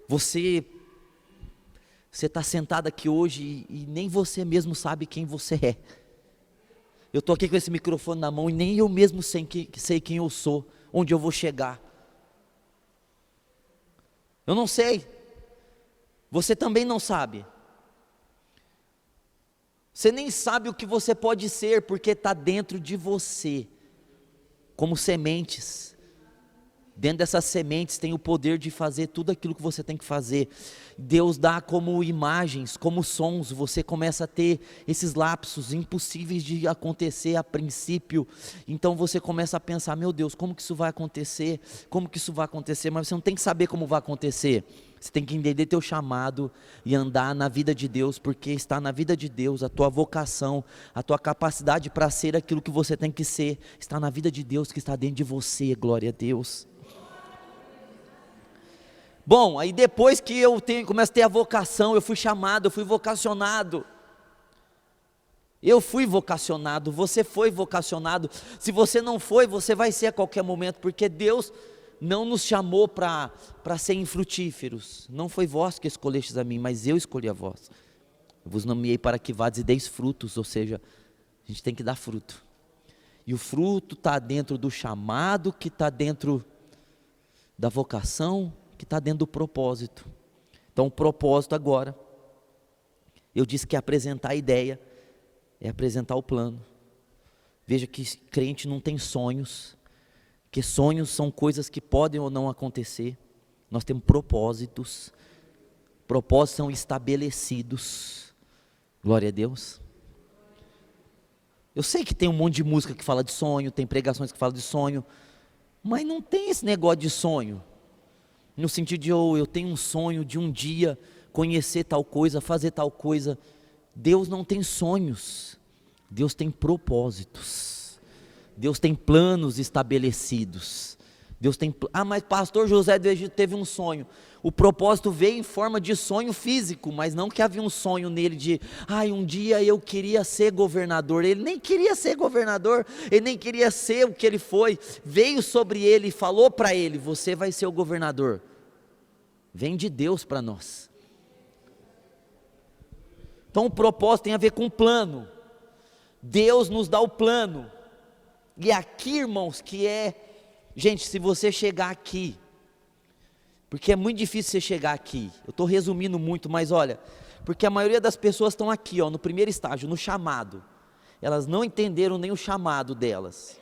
Você está sentado aqui hoje e nem você mesmo sabe quem você é. Eu estou aqui com esse microfone na mão e nem eu mesmo sei quem eu sou, onde eu vou chegar. Eu não sei, você também não sabe, você nem sabe o que você pode ser, porque está dentro de você, como sementes, dentro dessas sementes tem o poder de fazer tudo aquilo que você tem que fazer, Deus dá como imagens, como sons, você começa a ter esses lapsos impossíveis de acontecer a princípio, então você começa a pensar, meu Deus, como que isso vai acontecer, mas você não tem que saber como vai acontecer, você tem que entender teu chamado e andar na vida de Deus, porque está na vida de Deus, a tua vocação, a tua capacidade para ser aquilo que você tem que ser, está na vida de Deus que está dentro de você, glória a Deus. Bom, aí depois que eu começo a ter a vocação, eu fui chamado, eu fui vocacionado. Eu fui vocacionado, você foi vocacionado. Se você não foi, você vai ser a qualquer momento, porque Deus não nos chamou para ser infrutíferos. Não foi vós que escolhestes a mim, mas eu escolhi a vós. Eu vos nomeei para que vades e deis frutos, ou seja, a gente tem que dar fruto. E o fruto está dentro do chamado, que está dentro da vocação, que está dentro do propósito. Então o propósito agora, eu disse que apresentar a ideia, é apresentar o plano. Veja que crente não tem sonhos, que sonhos são coisas que podem ou não acontecer, nós temos propósitos são estabelecidos, glória a Deus. Eu sei que tem um monte de música que fala de sonho, tem pregações que falam de sonho, mas não tem esse negócio de sonho, no sentido de eu tenho um sonho de um dia conhecer tal coisa, fazer tal coisa. Deus não tem sonhos, Deus tem propósitos, Deus tem planos estabelecidos. Mas pastor José do Egito teve um sonho. O propósito veio em forma de sonho físico, mas não que havia um sonho nele de, um dia eu queria ser governador. Ele nem queria ser governador, ele nem queria ser o que ele foi. Veio sobre ele e falou para ele, você vai ser o governador. Vem de Deus para nós. Então o propósito tem a ver com o plano. Deus nos dá o plano. E aqui, irmãos, gente, se você chegar aqui, porque é muito difícil você chegar aqui, eu estou resumindo muito, mas olha, porque a maioria das pessoas estão aqui, no primeiro estágio, no chamado, elas não entenderam nem o chamado delas,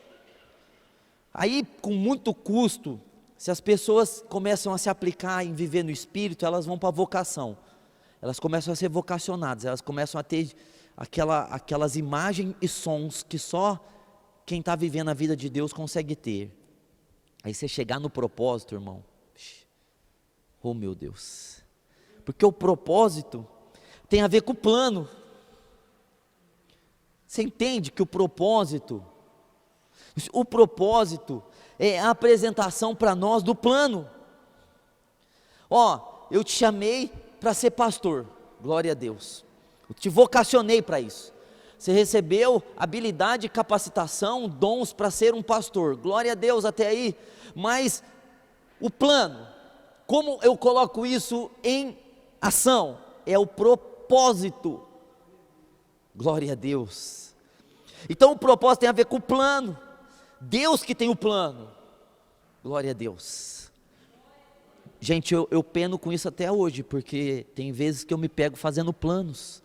aí com muito custo, se as pessoas começam a se aplicar em viver no Espírito, elas vão para a vocação, elas começam a ser vocacionadas, elas começam a ter aquelas imagens e sons que só quem está vivendo a vida de Deus consegue ter. Aí você chegar no propósito, irmão, oh meu Deus, porque o propósito tem a ver com o plano. Você entende que o propósito é a apresentação para nós do plano. Ó, eu te chamei para ser pastor, glória a Deus, eu te vocacionei para isso, você recebeu habilidade, capacitação, dons para ser um pastor, glória a Deus até aí, mas o plano, como eu coloco isso em ação? É o propósito, glória a Deus. Então o propósito tem a ver com o plano, Deus que tem o plano, glória a Deus. Gente, eu peno com isso até hoje, porque tem vezes que eu me pego fazendo planos,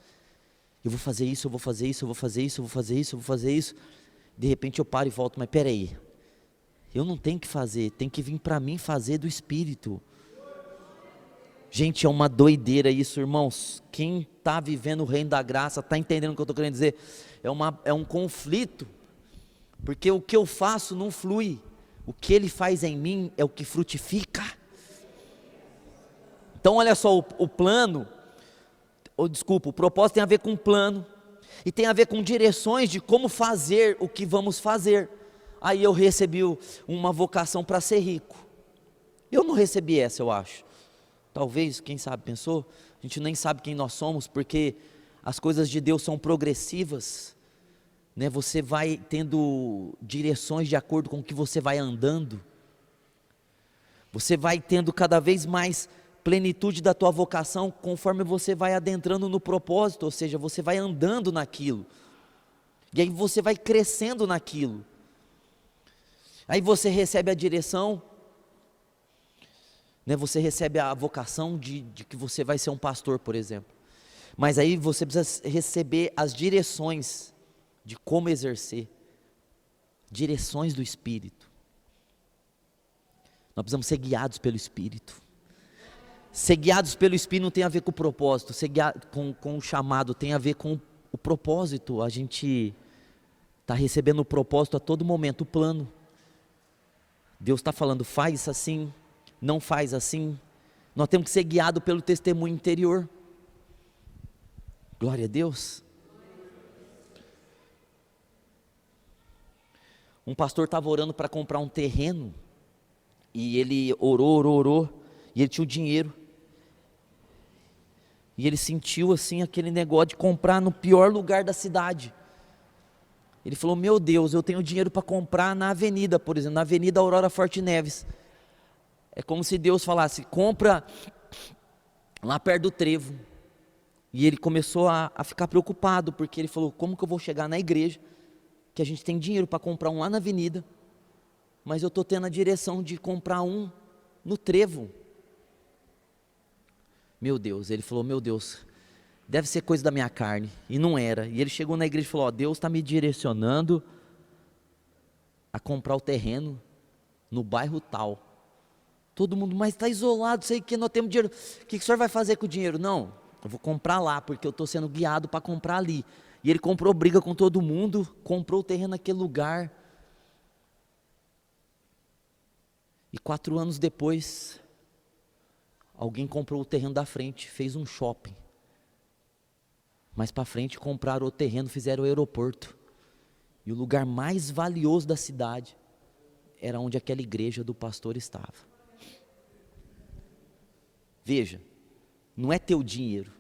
eu vou fazer isso, eu vou fazer isso, eu vou fazer isso, eu vou fazer isso, eu vou fazer isso, de repente eu paro e volto, mas peraí, eu não tenho que fazer, tem que vir para mim fazer do Espírito. Gente, é uma doideira isso, irmãos, quem está vivendo o reino da graça, está entendendo o que eu estou querendo dizer, é um conflito, porque o que eu faço não flui, o que Ele faz em mim é o que frutifica. Então olha só, o plano, o propósito tem a ver com plano, e tem a ver com direções de como fazer o que vamos fazer. Aí eu recebi uma vocação para ser rico, eu não recebi essa, eu acho, talvez, quem sabe pensou, a gente nem sabe quem nós somos, porque as coisas de Deus são progressivas, né? Você vai tendo direções de acordo com o que você vai andando, você vai tendo cada vez mais plenitude da tua vocação, conforme você vai adentrando no propósito, ou seja, você vai andando naquilo, e aí você vai crescendo naquilo, aí você recebe a direção, né, você recebe a vocação de que você vai ser um pastor, por exemplo, mas aí você precisa receber as direções de como exercer, direções do Espírito, nós precisamos ser guiados pelo Espírito. Ser guiados pelo Espírito não tem a ver com o propósito, ser guiado com o chamado tem a ver com o propósito. A gente está recebendo o propósito a todo momento, o plano. Deus está falando, faz assim, não faz assim. Nós temos que ser guiados pelo testemunho interior. Glória a Deus. Um pastor estava orando para comprar um terreno, e ele orou, e ele tinha o dinheiro, e ele sentiu assim aquele negócio de comprar no pior lugar da cidade. Ele falou, meu Deus, eu tenho dinheiro para comprar na avenida, por exemplo, na Avenida Aurora Forte Neves. É como se Deus falasse, compra lá perto do trevo. E ele começou a ficar preocupado, porque ele falou, como que eu vou chegar na igreja, que a gente tem dinheiro para comprar um lá na avenida, mas eu estou tendo a direção de comprar um no trevo. Meu Deus, ele falou, meu Deus, deve ser coisa da minha carne, e não era. E ele chegou na igreja e falou, Deus está me direcionando a comprar o terreno no bairro tal. Todo mundo, mas está isolado, sei que nós temos dinheiro, o que o senhor vai fazer com o dinheiro? Não, eu vou comprar lá, porque eu estou sendo guiado para comprar ali. E ele comprou briga com todo mundo, comprou o terreno naquele lugar, e 4 anos depois, alguém comprou o terreno da frente, fez um shopping. Mais para frente compraram o terreno, fizeram o aeroporto. E o lugar mais valioso da cidade era onde aquela igreja do pastor estava. Veja, não é teu dinheiro.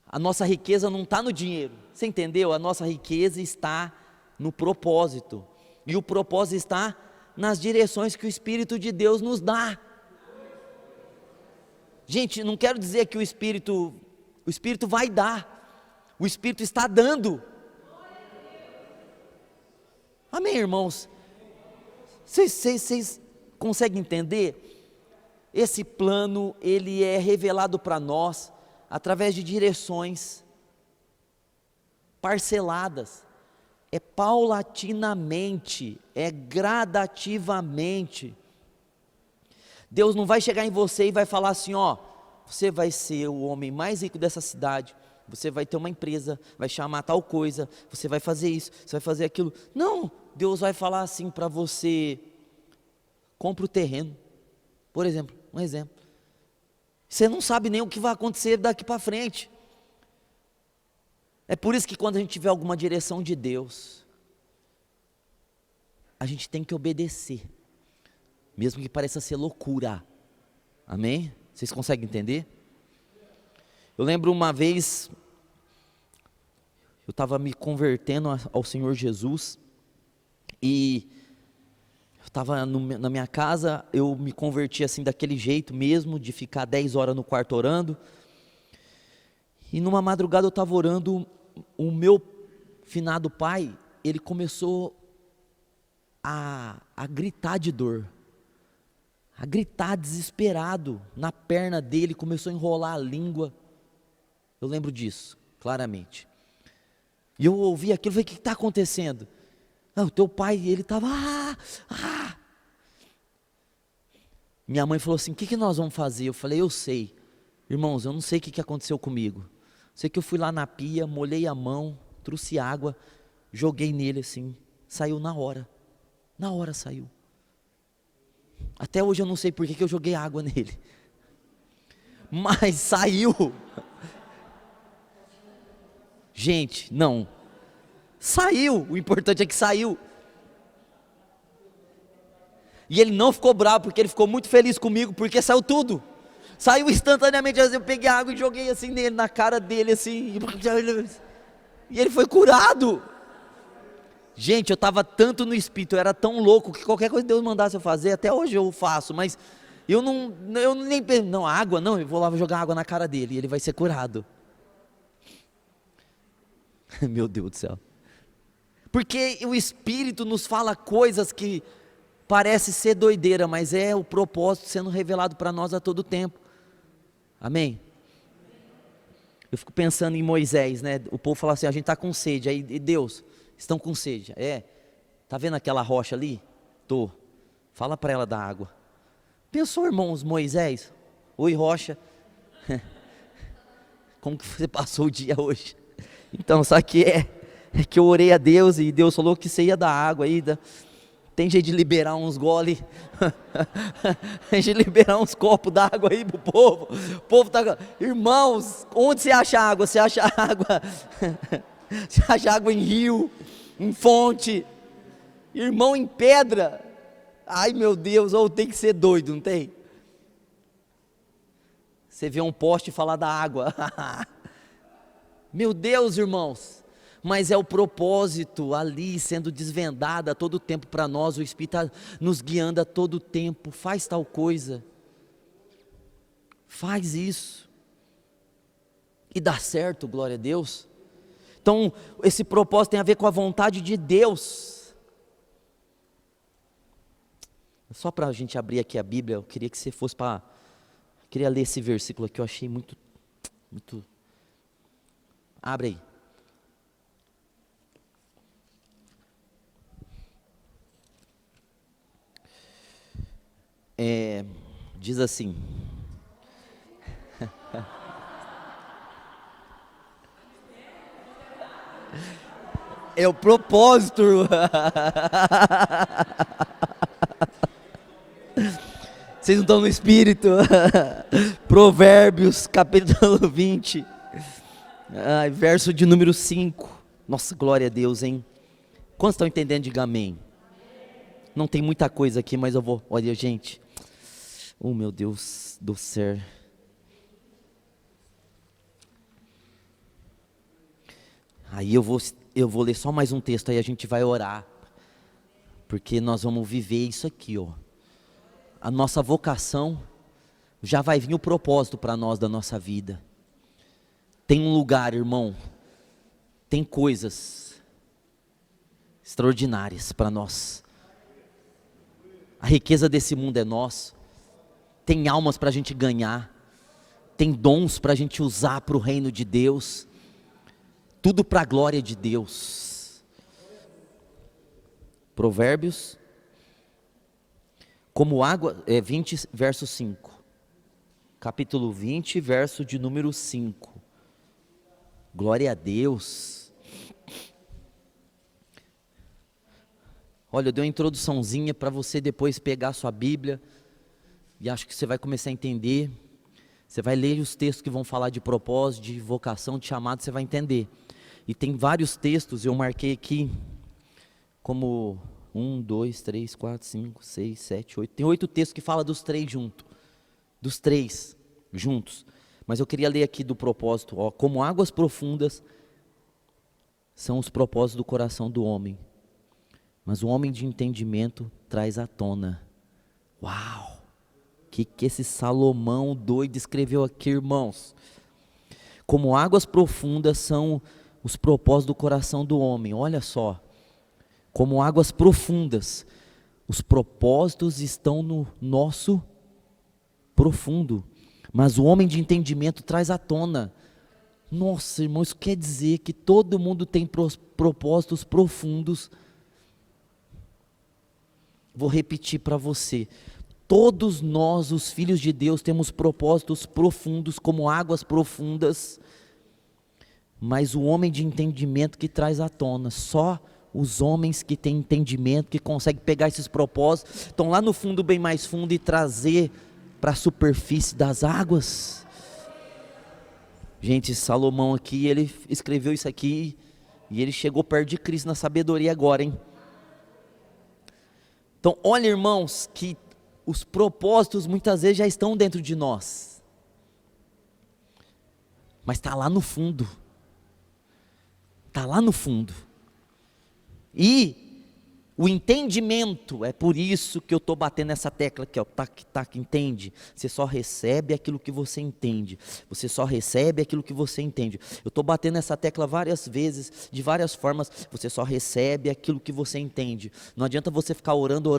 A nossa riqueza não está no dinheiro. Você entendeu? A nossa riqueza está no propósito. E o propósito está nas direções que o Espírito de Deus nos dá. Gente, não quero dizer que o Espírito vai dar, o Espírito está dando. Amém, irmãos? Vocês conseguem entender? Esse plano, ele é revelado para nós, através de direções, parceladas, é paulatinamente, é gradativamente. Deus não vai chegar em você e vai falar assim, ó, você vai ser o homem mais rico dessa cidade, você vai ter uma empresa, vai chamar tal coisa, você vai fazer isso, você vai fazer aquilo. Não, Deus vai falar assim para você: compra o terreno. Por exemplo, um exemplo. Você não sabe nem o que vai acontecer daqui para frente. É por isso que quando a gente tiver alguma direção de Deus, a gente tem que obedecer, mesmo que pareça ser loucura. Amém? Vocês conseguem entender? Eu lembro uma vez, eu estava me convertendo ao Senhor Jesus, e eu estava na minha casa, eu me converti assim daquele jeito mesmo, de ficar 10 horas no quarto orando, e numa madrugada eu estava orando, o meu finado pai, ele começou a gritar de dor, a gritar desesperado, na perna dele, começou a enrolar a língua. Eu lembro disso, claramente. E eu ouvi aquilo, falei: o que está acontecendo? O teu pai, ele estava... Minha mãe falou assim: o que nós vamos fazer? Eu falei: eu sei. Irmãos, eu não sei o que aconteceu comigo. Sei que eu fui lá na pia, molhei a mão, trouxe água, joguei nele assim, saiu na hora. Na hora saiu. Até hoje eu não sei por que eu joguei água nele. Mas saiu. Gente, não. Saiu, o importante é que saiu. E ele não ficou bravo, porque ele ficou muito feliz comigo, porque saiu tudo. Saiu instantaneamente, eu peguei a água e joguei assim nele, na cara dele assim. E ele foi curado. Gente, eu estava tanto no espírito, eu era tão louco, que qualquer coisa que Deus mandasse eu fazer, até hoje eu faço, mas eu nem penso, não, água, não, eu vou lá jogar água na cara dele, e ele vai ser curado. Meu Deus do céu. Porque o Espírito nos fala coisas que parece ser doideira, mas é o propósito sendo revelado para nós a todo tempo. Amém? Eu fico pensando em Moisés, né? O povo fala assim: a gente está com sede. Aí, e Deus, estão com sede. Tá vendo aquela rocha ali? Tô. Fala para ela da água. Pensou, irmãos, Moisés? Oi, rocha. Como que você passou o dia hoje? Então, sabe o que é? É que eu orei a Deus e Deus falou que você ia dar água aí. Tem jeito de liberar uns gole, tem jeito de liberar uns copos d'água aí pro povo. O povo tá... Irmãos, onde você acha água? Você acha água, você acha água em rio, em fonte, irmão, em pedra. Ai meu Deus, ou tem que ser doido, não tem? Você vê um poste falar da água. Meu Deus, irmãos. Mas é o propósito ali sendo desvendado a todo tempo para nós. O Espírito está nos guiando a todo tempo. Faz tal coisa, faz isso, e dá certo, glória a Deus. Então esse propósito tem a ver com a vontade de Deus. Só para a gente abrir aqui a Bíblia, eu queria que você fosse para... Queria ler esse versículo aqui, eu achei muito... Abre aí. Diz assim: é o propósito. Vocês não estão no espírito. Provérbios capítulo 20, verso de número 5. Nossa, glória a Deus, hein? Quantos estão entendendo? Diga amém. Não tem muita coisa aqui, mas eu vou... Olha, gente. Oh, meu Deus do céu. Aí eu vou ler só mais um texto, aí a gente vai orar. Porque nós vamos viver isso aqui, ó. A nossa vocação, já vai vir o propósito para nós da nossa vida. Tem um lugar, irmão. Tem coisas extraordinárias para nós. A riqueza desse mundo é nossa. Tem almas para a gente ganhar. Tem dons para a gente usar para o reino de Deus. Tudo para a glória de Deus. Provérbios, como água, 20, verso 5. capítulo 20, verso de número 5. Glória a Deus. Olha, eu dei uma introduçãozinha para você depois pegar a sua Bíblia, e acho que você vai começar a entender. Você vai ler os textos que vão falar de propósito, de vocação, de chamado, você vai entender. E tem vários textos, eu marquei aqui, como 1, 2, 3, 4, 5, 6, 7, 8. Tem 8 textos que falam dos três juntos. Dos três juntos. Mas eu queria ler aqui do propósito. Ó, como águas profundas são os propósitos do coração do homem, mas o homem de entendimento traz à tona. Uau! Que esse Salomão doido escreveu aqui, irmãos? Como águas profundas são os propósitos do coração do homem. Olha só. Como águas profundas. Os propósitos estão no nosso profundo. Mas o homem de entendimento traz à tona. Nossa, irmãos, isso quer dizer que todo mundo tem propósitos profundos. Vou repetir para você. Todos nós, os filhos de Deus, temos propósitos profundos, como águas profundas, mas o homem de entendimento que traz à tona, só os homens que têm entendimento, que conseguem pegar esses propósitos, estão lá no fundo, bem mais fundo, e trazer para a superfície das águas. Gente, Salomão aqui, ele escreveu isso aqui, e ele chegou perto de Cristo na sabedoria agora, hein? Então, olha, irmãos, que os propósitos muitas vezes já estão dentro de nós, mas está lá no fundo, está lá no fundo, e o entendimento, é por isso que eu estou batendo nessa tecla aqui, ó, tac, entende? Você só recebe aquilo que você entende, você só recebe aquilo que você entende. Eu estou batendo nessa tecla várias vezes, de várias formas, você só recebe aquilo que você entende. Não adianta você ficar orando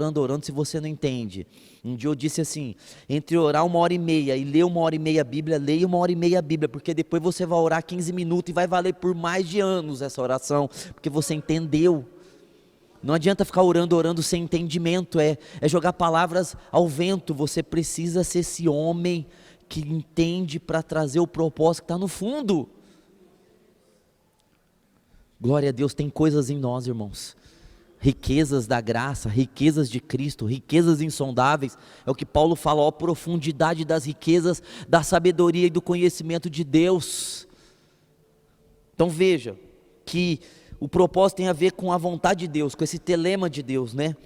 se você não entende. Um dia eu disse assim, entre orar 1h30 e ler 1h30 a Bíblia, leia 1h30 a Bíblia, porque depois você vai orar 15 minutos e vai valer por mais de anos essa oração, porque você entendeu. Não adianta ficar orando sem entendimento, é jogar palavras ao vento. Você precisa ser esse homem que entende para trazer o propósito que está no fundo. Glória a Deus, tem coisas em nós, irmãos, riquezas da graça, riquezas de Cristo, riquezas insondáveis, é o que Paulo fala, ó, profundidade das riquezas, da sabedoria e do conhecimento de Deus. Então veja, que o propósito tem a ver com a vontade de Deus, com esse telema de Deus, né?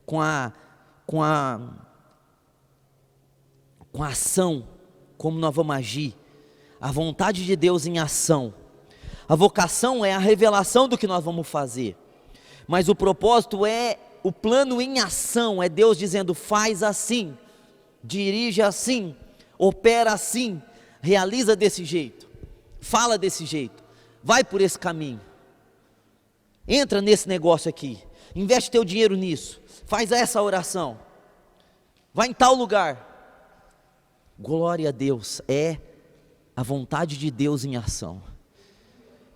Com a ação, como nós vamos agir, a vontade de Deus em ação. A vocação é a revelação do que nós vamos fazer, mas o propósito é o plano em ação, é Deus dizendo, faz assim, dirige assim, opera assim, realiza desse jeito, fala desse jeito, vai por esse caminho. Entra nesse negócio aqui, investe teu dinheiro nisso, faz essa oração, vai em tal lugar. Glória a Deus, é a vontade de Deus em ação.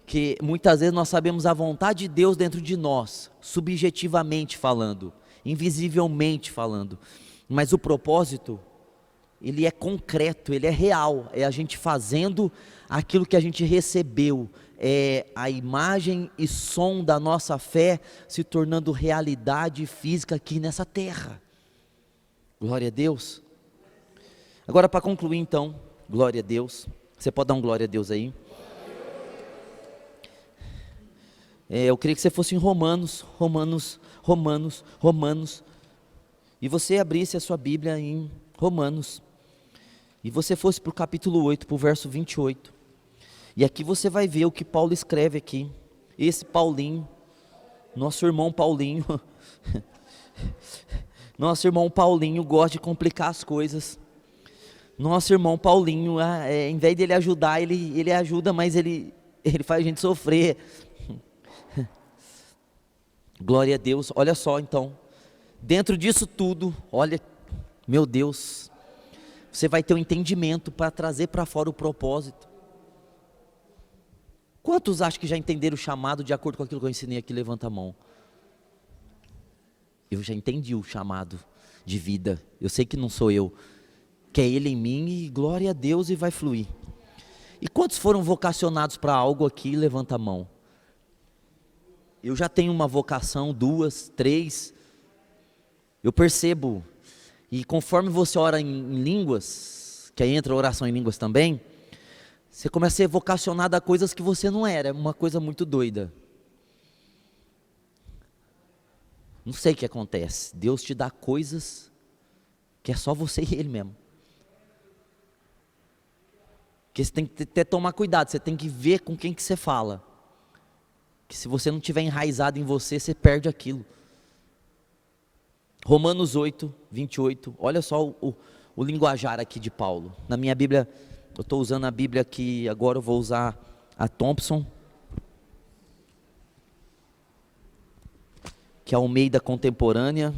Que muitas vezes nós sabemos a vontade de Deus dentro de nós, subjetivamente falando, invisivelmente falando, mas o propósito, ele é concreto, ele é real, é a gente fazendo aquilo que a gente recebeu, é a imagem e som da nossa fé se tornando realidade física aqui nessa terra. Glória a Deus. Agora, para concluir então, glória a Deus, você pode dar um glória a Deus aí? Eu queria que você fosse em Romanos, e você abrisse a sua Bíblia em Romanos, e você fosse para o capítulo 8, para o verso 28, e aqui você vai ver o que Paulo escreve aqui, esse Paulinho, nosso irmão Paulinho, gosta de complicar as coisas. Nosso irmão Paulinho, em vez de ele ajudar, ele ajuda, mas ele faz a gente sofrer. Glória a Deus. Olha só então, dentro disso tudo, olha, meu Deus, você vai ter um entendimento para trazer para fora o propósito. Quantos acham que já entenderam o chamado de acordo com aquilo que eu ensinei aqui? Levanta a mão. Eu já entendi o chamado de vida, eu sei que não sou eu, que é Ele em mim, e glória a Deus, e vai fluir. E quantos foram vocacionados para algo aqui? Levanta a mão. Eu já tenho uma vocação, 2, 3, eu percebo, e conforme você ora em línguas, que aí entra a oração em línguas também, você começa a ser vocacionado a coisas que você não era, é uma coisa muito doida. Não sei o que acontece, Deus te dá coisas que é só você e Ele mesmo. Porque você tem que tomar cuidado, você tem que ver com quem que você fala. Que se você não tiver enraizado em você, você perde aquilo. Romanos 8, 28, olha só o linguajar aqui de Paulo. Na minha Bíblia, eu estou usando a Bíblia aqui, agora eu vou usar a Thompson, que é a Almeida contemporânea,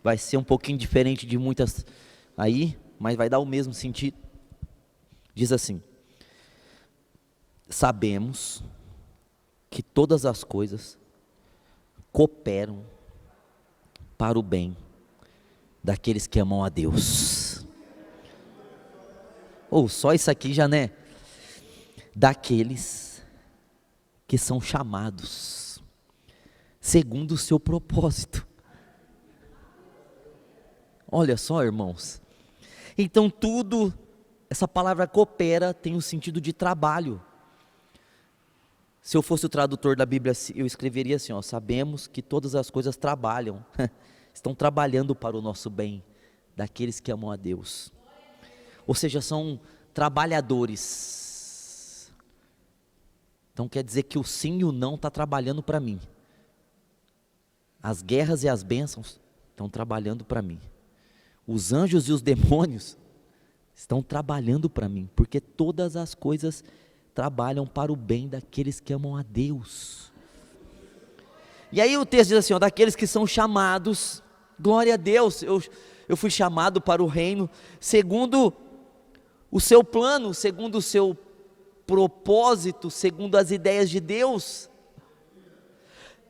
vai ser um pouquinho diferente de muitas aí, mas vai dar o mesmo sentido. Diz assim: sabemos que todas as coisas cooperam para o bem daqueles que amam a Deus. Ou só isso aqui já, né? Daqueles que são chamados segundo o seu propósito. Olha só, irmãos. Então tudo, essa palavra coopera tem o sentido de trabalho. Se eu fosse o tradutor da Bíblia, eu escreveria assim, ó: sabemos que todas as coisas trabalham, estão trabalhando para o nosso bem, daqueles que amam a Deus. Ou seja, são trabalhadores. Então quer dizer que o sim e o não está trabalhando para mim. As guerras e as bênçãos estão trabalhando para mim. Os anjos e os demônios estão trabalhando para mim, porque todas as coisas trabalham para o bem daqueles que amam a Deus. E aí o texto diz assim, ó: daqueles que são chamados, glória a Deus, eu fui chamado para o reino, segundo o seu plano, segundo o seu propósito, segundo as ideias de Deus.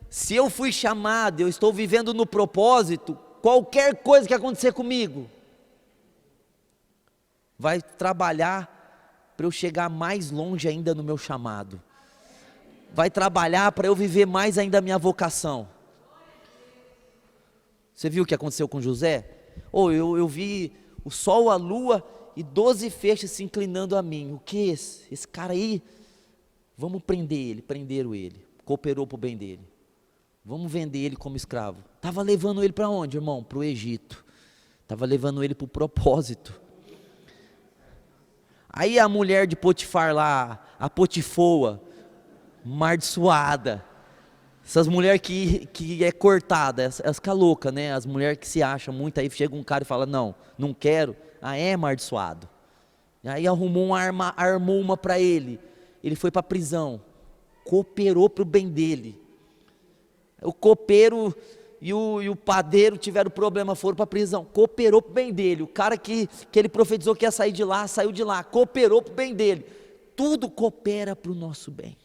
Se eu fui chamado, eu estou vivendo no propósito, qualquer coisa que acontecer comigo, vai trabalhar para eu chegar mais longe ainda no meu chamado, vai trabalhar para eu viver mais ainda a minha vocação. Você viu o que aconteceu com José? Eu vi o sol, a lua e 12 feixes se inclinando a mim. O que é esse? Esse cara aí, vamos prender ele. Prenderam ele, cooperou para o bem dele. Vamos vender ele como escravo. Estava levando ele para onde, irmão? Para o Egito. Estava levando ele para o propósito. Aí a mulher de Potifar lá, a Potifoa, amaldiçoada, essas mulheres que é cortada, as loucas, né? As mulheres que se acham muito, aí chega um cara e fala, não quero, é amaldiçoado. Aí armou uma para ele foi para a prisão, cooperou para o bem dele. O copeiro e o padeiro tiveram problema, foram para a prisão, cooperou para o bem dele. O cara que ele profetizou que ia sair de lá, saiu de lá, cooperou para o bem dele. Tudo coopera para o nosso bem.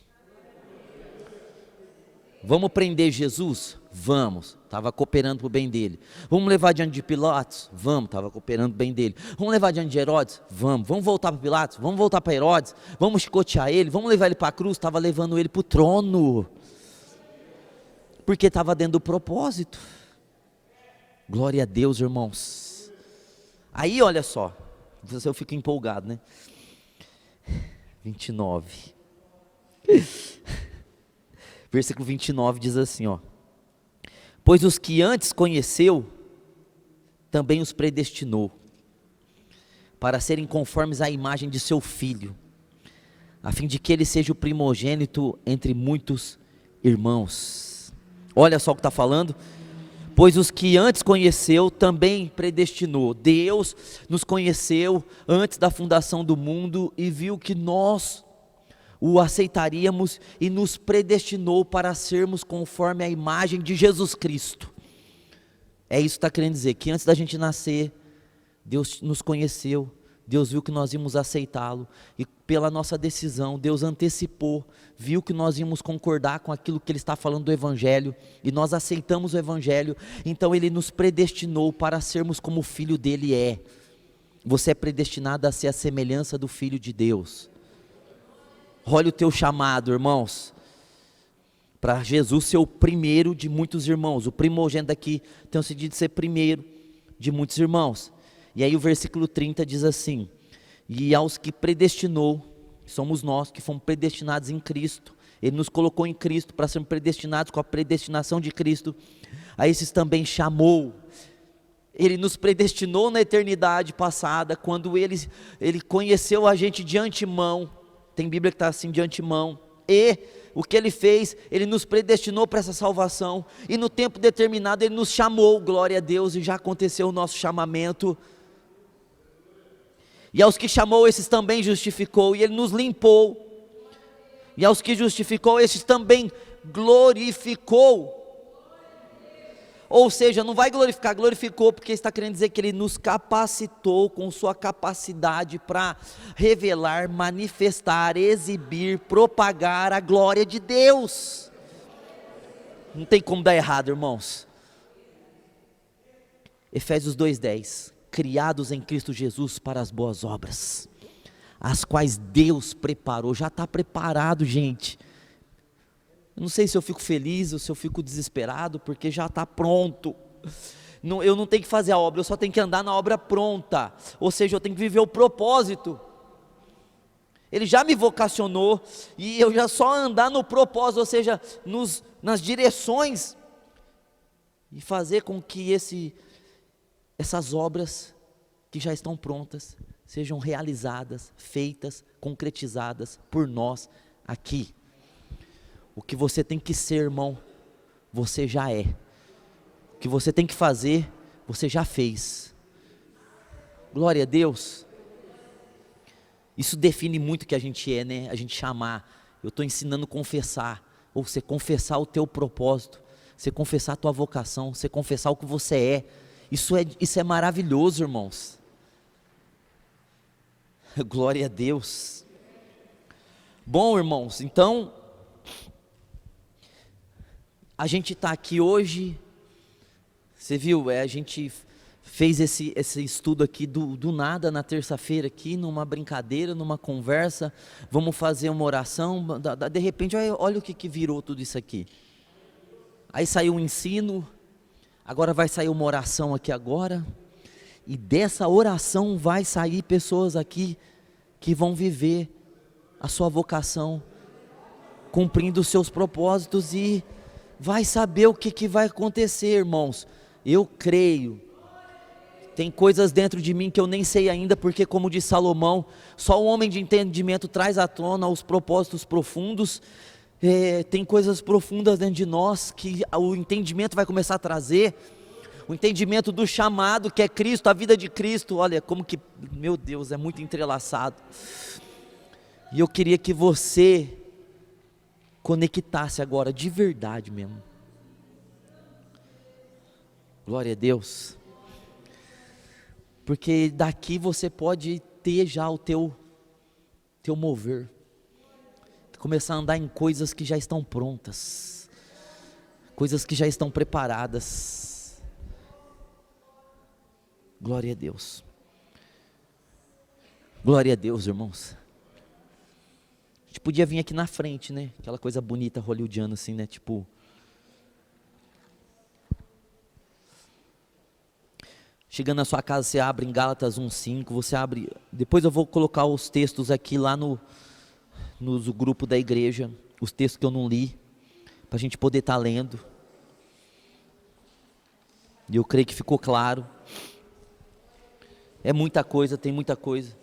Vamos prender Jesus? Vamos, estava cooperando para o bem dele. Vamos levar diante de Pilatos? Vamos, estava cooperando para o bem dele. Vamos levar diante de Herodes? Vamos voltar para Pilatos? Vamos voltar para Herodes? Vamos chicotear ele? Vamos levar ele para a cruz? Estava levando ele para o trono, porque estava dentro do propósito. Glória a Deus, irmãos. Aí olha só, eu fico empolgado, né? 29 versículo 29 diz assim, ó: pois os que antes conheceu, também os predestinou, para serem conformes à imagem de seu Filho, a fim de que ele seja o primogênito entre muitos irmãos. Olha só o que está falando. Pois os que antes conheceu, também predestinou. Deus nos conheceu antes da fundação do mundo e viu que nós o aceitaríamos e nos predestinou para sermos conforme a imagem de Jesus Cristo. É isso que está querendo dizer, que antes da gente nascer, Deus nos conheceu, Deus viu que nós íamos aceitá-lo, e pela nossa decisão, Deus antecipou, viu que nós íamos concordar com aquilo que Ele está falando do Evangelho, e nós aceitamos o Evangelho, então Ele nos predestinou para sermos como o Filho dEle é. você é predestinado a ser a semelhança do Filho de Deus. Olha o teu chamado, irmãos, para Jesus ser o primeiro de muitos irmãos. O primogênito aqui tem o sentido de ser primeiro de muitos irmãos. E aí o versículo 30 diz assim: e aos que predestinou, somos nós que fomos predestinados em Cristo, Ele nos colocou em Cristo para sermos predestinados com a predestinação de Cristo, a esses também chamou. Ele nos predestinou na eternidade passada, quando Ele conheceu a gente de antemão. Tem Bíblia que está assim, de antemão. E o que Ele fez, Ele nos predestinou para essa salvação, e no tempo determinado Ele nos chamou, glória a Deus, e já aconteceu o nosso chamamento. E aos que chamou, esses também justificou, e Ele nos limpou. E aos que justificou, esses também glorificou. Ou seja, não vai glorificar, glorificou, porque está querendo dizer que Ele nos capacitou com sua capacidade para revelar, manifestar, exibir, propagar a glória de Deus. Não tem como dar errado, irmãos. Efésios 2:10, criados em Cristo Jesus para as boas obras, as quais Deus preparou. Já está preparado, gente. Eu não sei se eu fico feliz ou se eu fico desesperado, porque já está pronto. Eu não tenho que fazer a obra, eu só tenho que andar na obra pronta. Ou seja, eu tenho que viver o propósito. Ele já me vocacionou, e eu já só andar no propósito, ou seja, nas direções, e fazer com que essas obras que já estão prontas sejam realizadas, feitas, concretizadas por nós aqui. O que você tem que ser, irmão, você já é. O que você tem que fazer, você já fez. Glória a Deus. Isso define muito o que a gente é, né? A gente chamar. Eu estou ensinando a confessar. Ou você confessar o teu propósito. Você confessar a tua vocação. Você confessar o que você é. Isso é maravilhoso, irmãos. Glória a Deus. Bom, irmãos, então a gente está aqui hoje, você viu, a gente fez esse estudo aqui do nada na terça-feira aqui, numa brincadeira, numa conversa. Vamos fazer uma oração, de repente olha o que virou tudo isso aqui. Aí saiu um ensino, agora vai sair uma oração aqui agora, e dessa oração vai sair pessoas aqui que vão viver a sua vocação, cumprindo os seus propósitos, e vai saber o que vai acontecer, irmãos. Eu creio, tem coisas dentro de mim que eu nem sei ainda, porque como diz Salomão, só o homem de entendimento traz à tona os propósitos profundos. Tem coisas profundas dentro de nós, que o entendimento vai começar a trazer, o entendimento do chamado, que é Cristo, a vida de Cristo. Olha como que, meu Deus, é muito entrelaçado, e eu queria que você conectasse agora, de verdade mesmo. Glória a Deus. Porque daqui você pode ter já o teu mover. Começar a andar em coisas que já estão prontas. Coisas que já estão preparadas. Glória a Deus. Glória a Deus, irmãos. A gente podia vir aqui na frente, né? Aquela coisa bonita, hollywoodiana assim, né? Tipo, chegando na sua casa, você abre em Gálatas 1:5, você abre, depois eu vou colocar os textos aqui lá no grupo da igreja, os textos que eu não li, para a gente poder estar lendo. E eu creio que ficou claro. É muita coisa, tem muita coisa.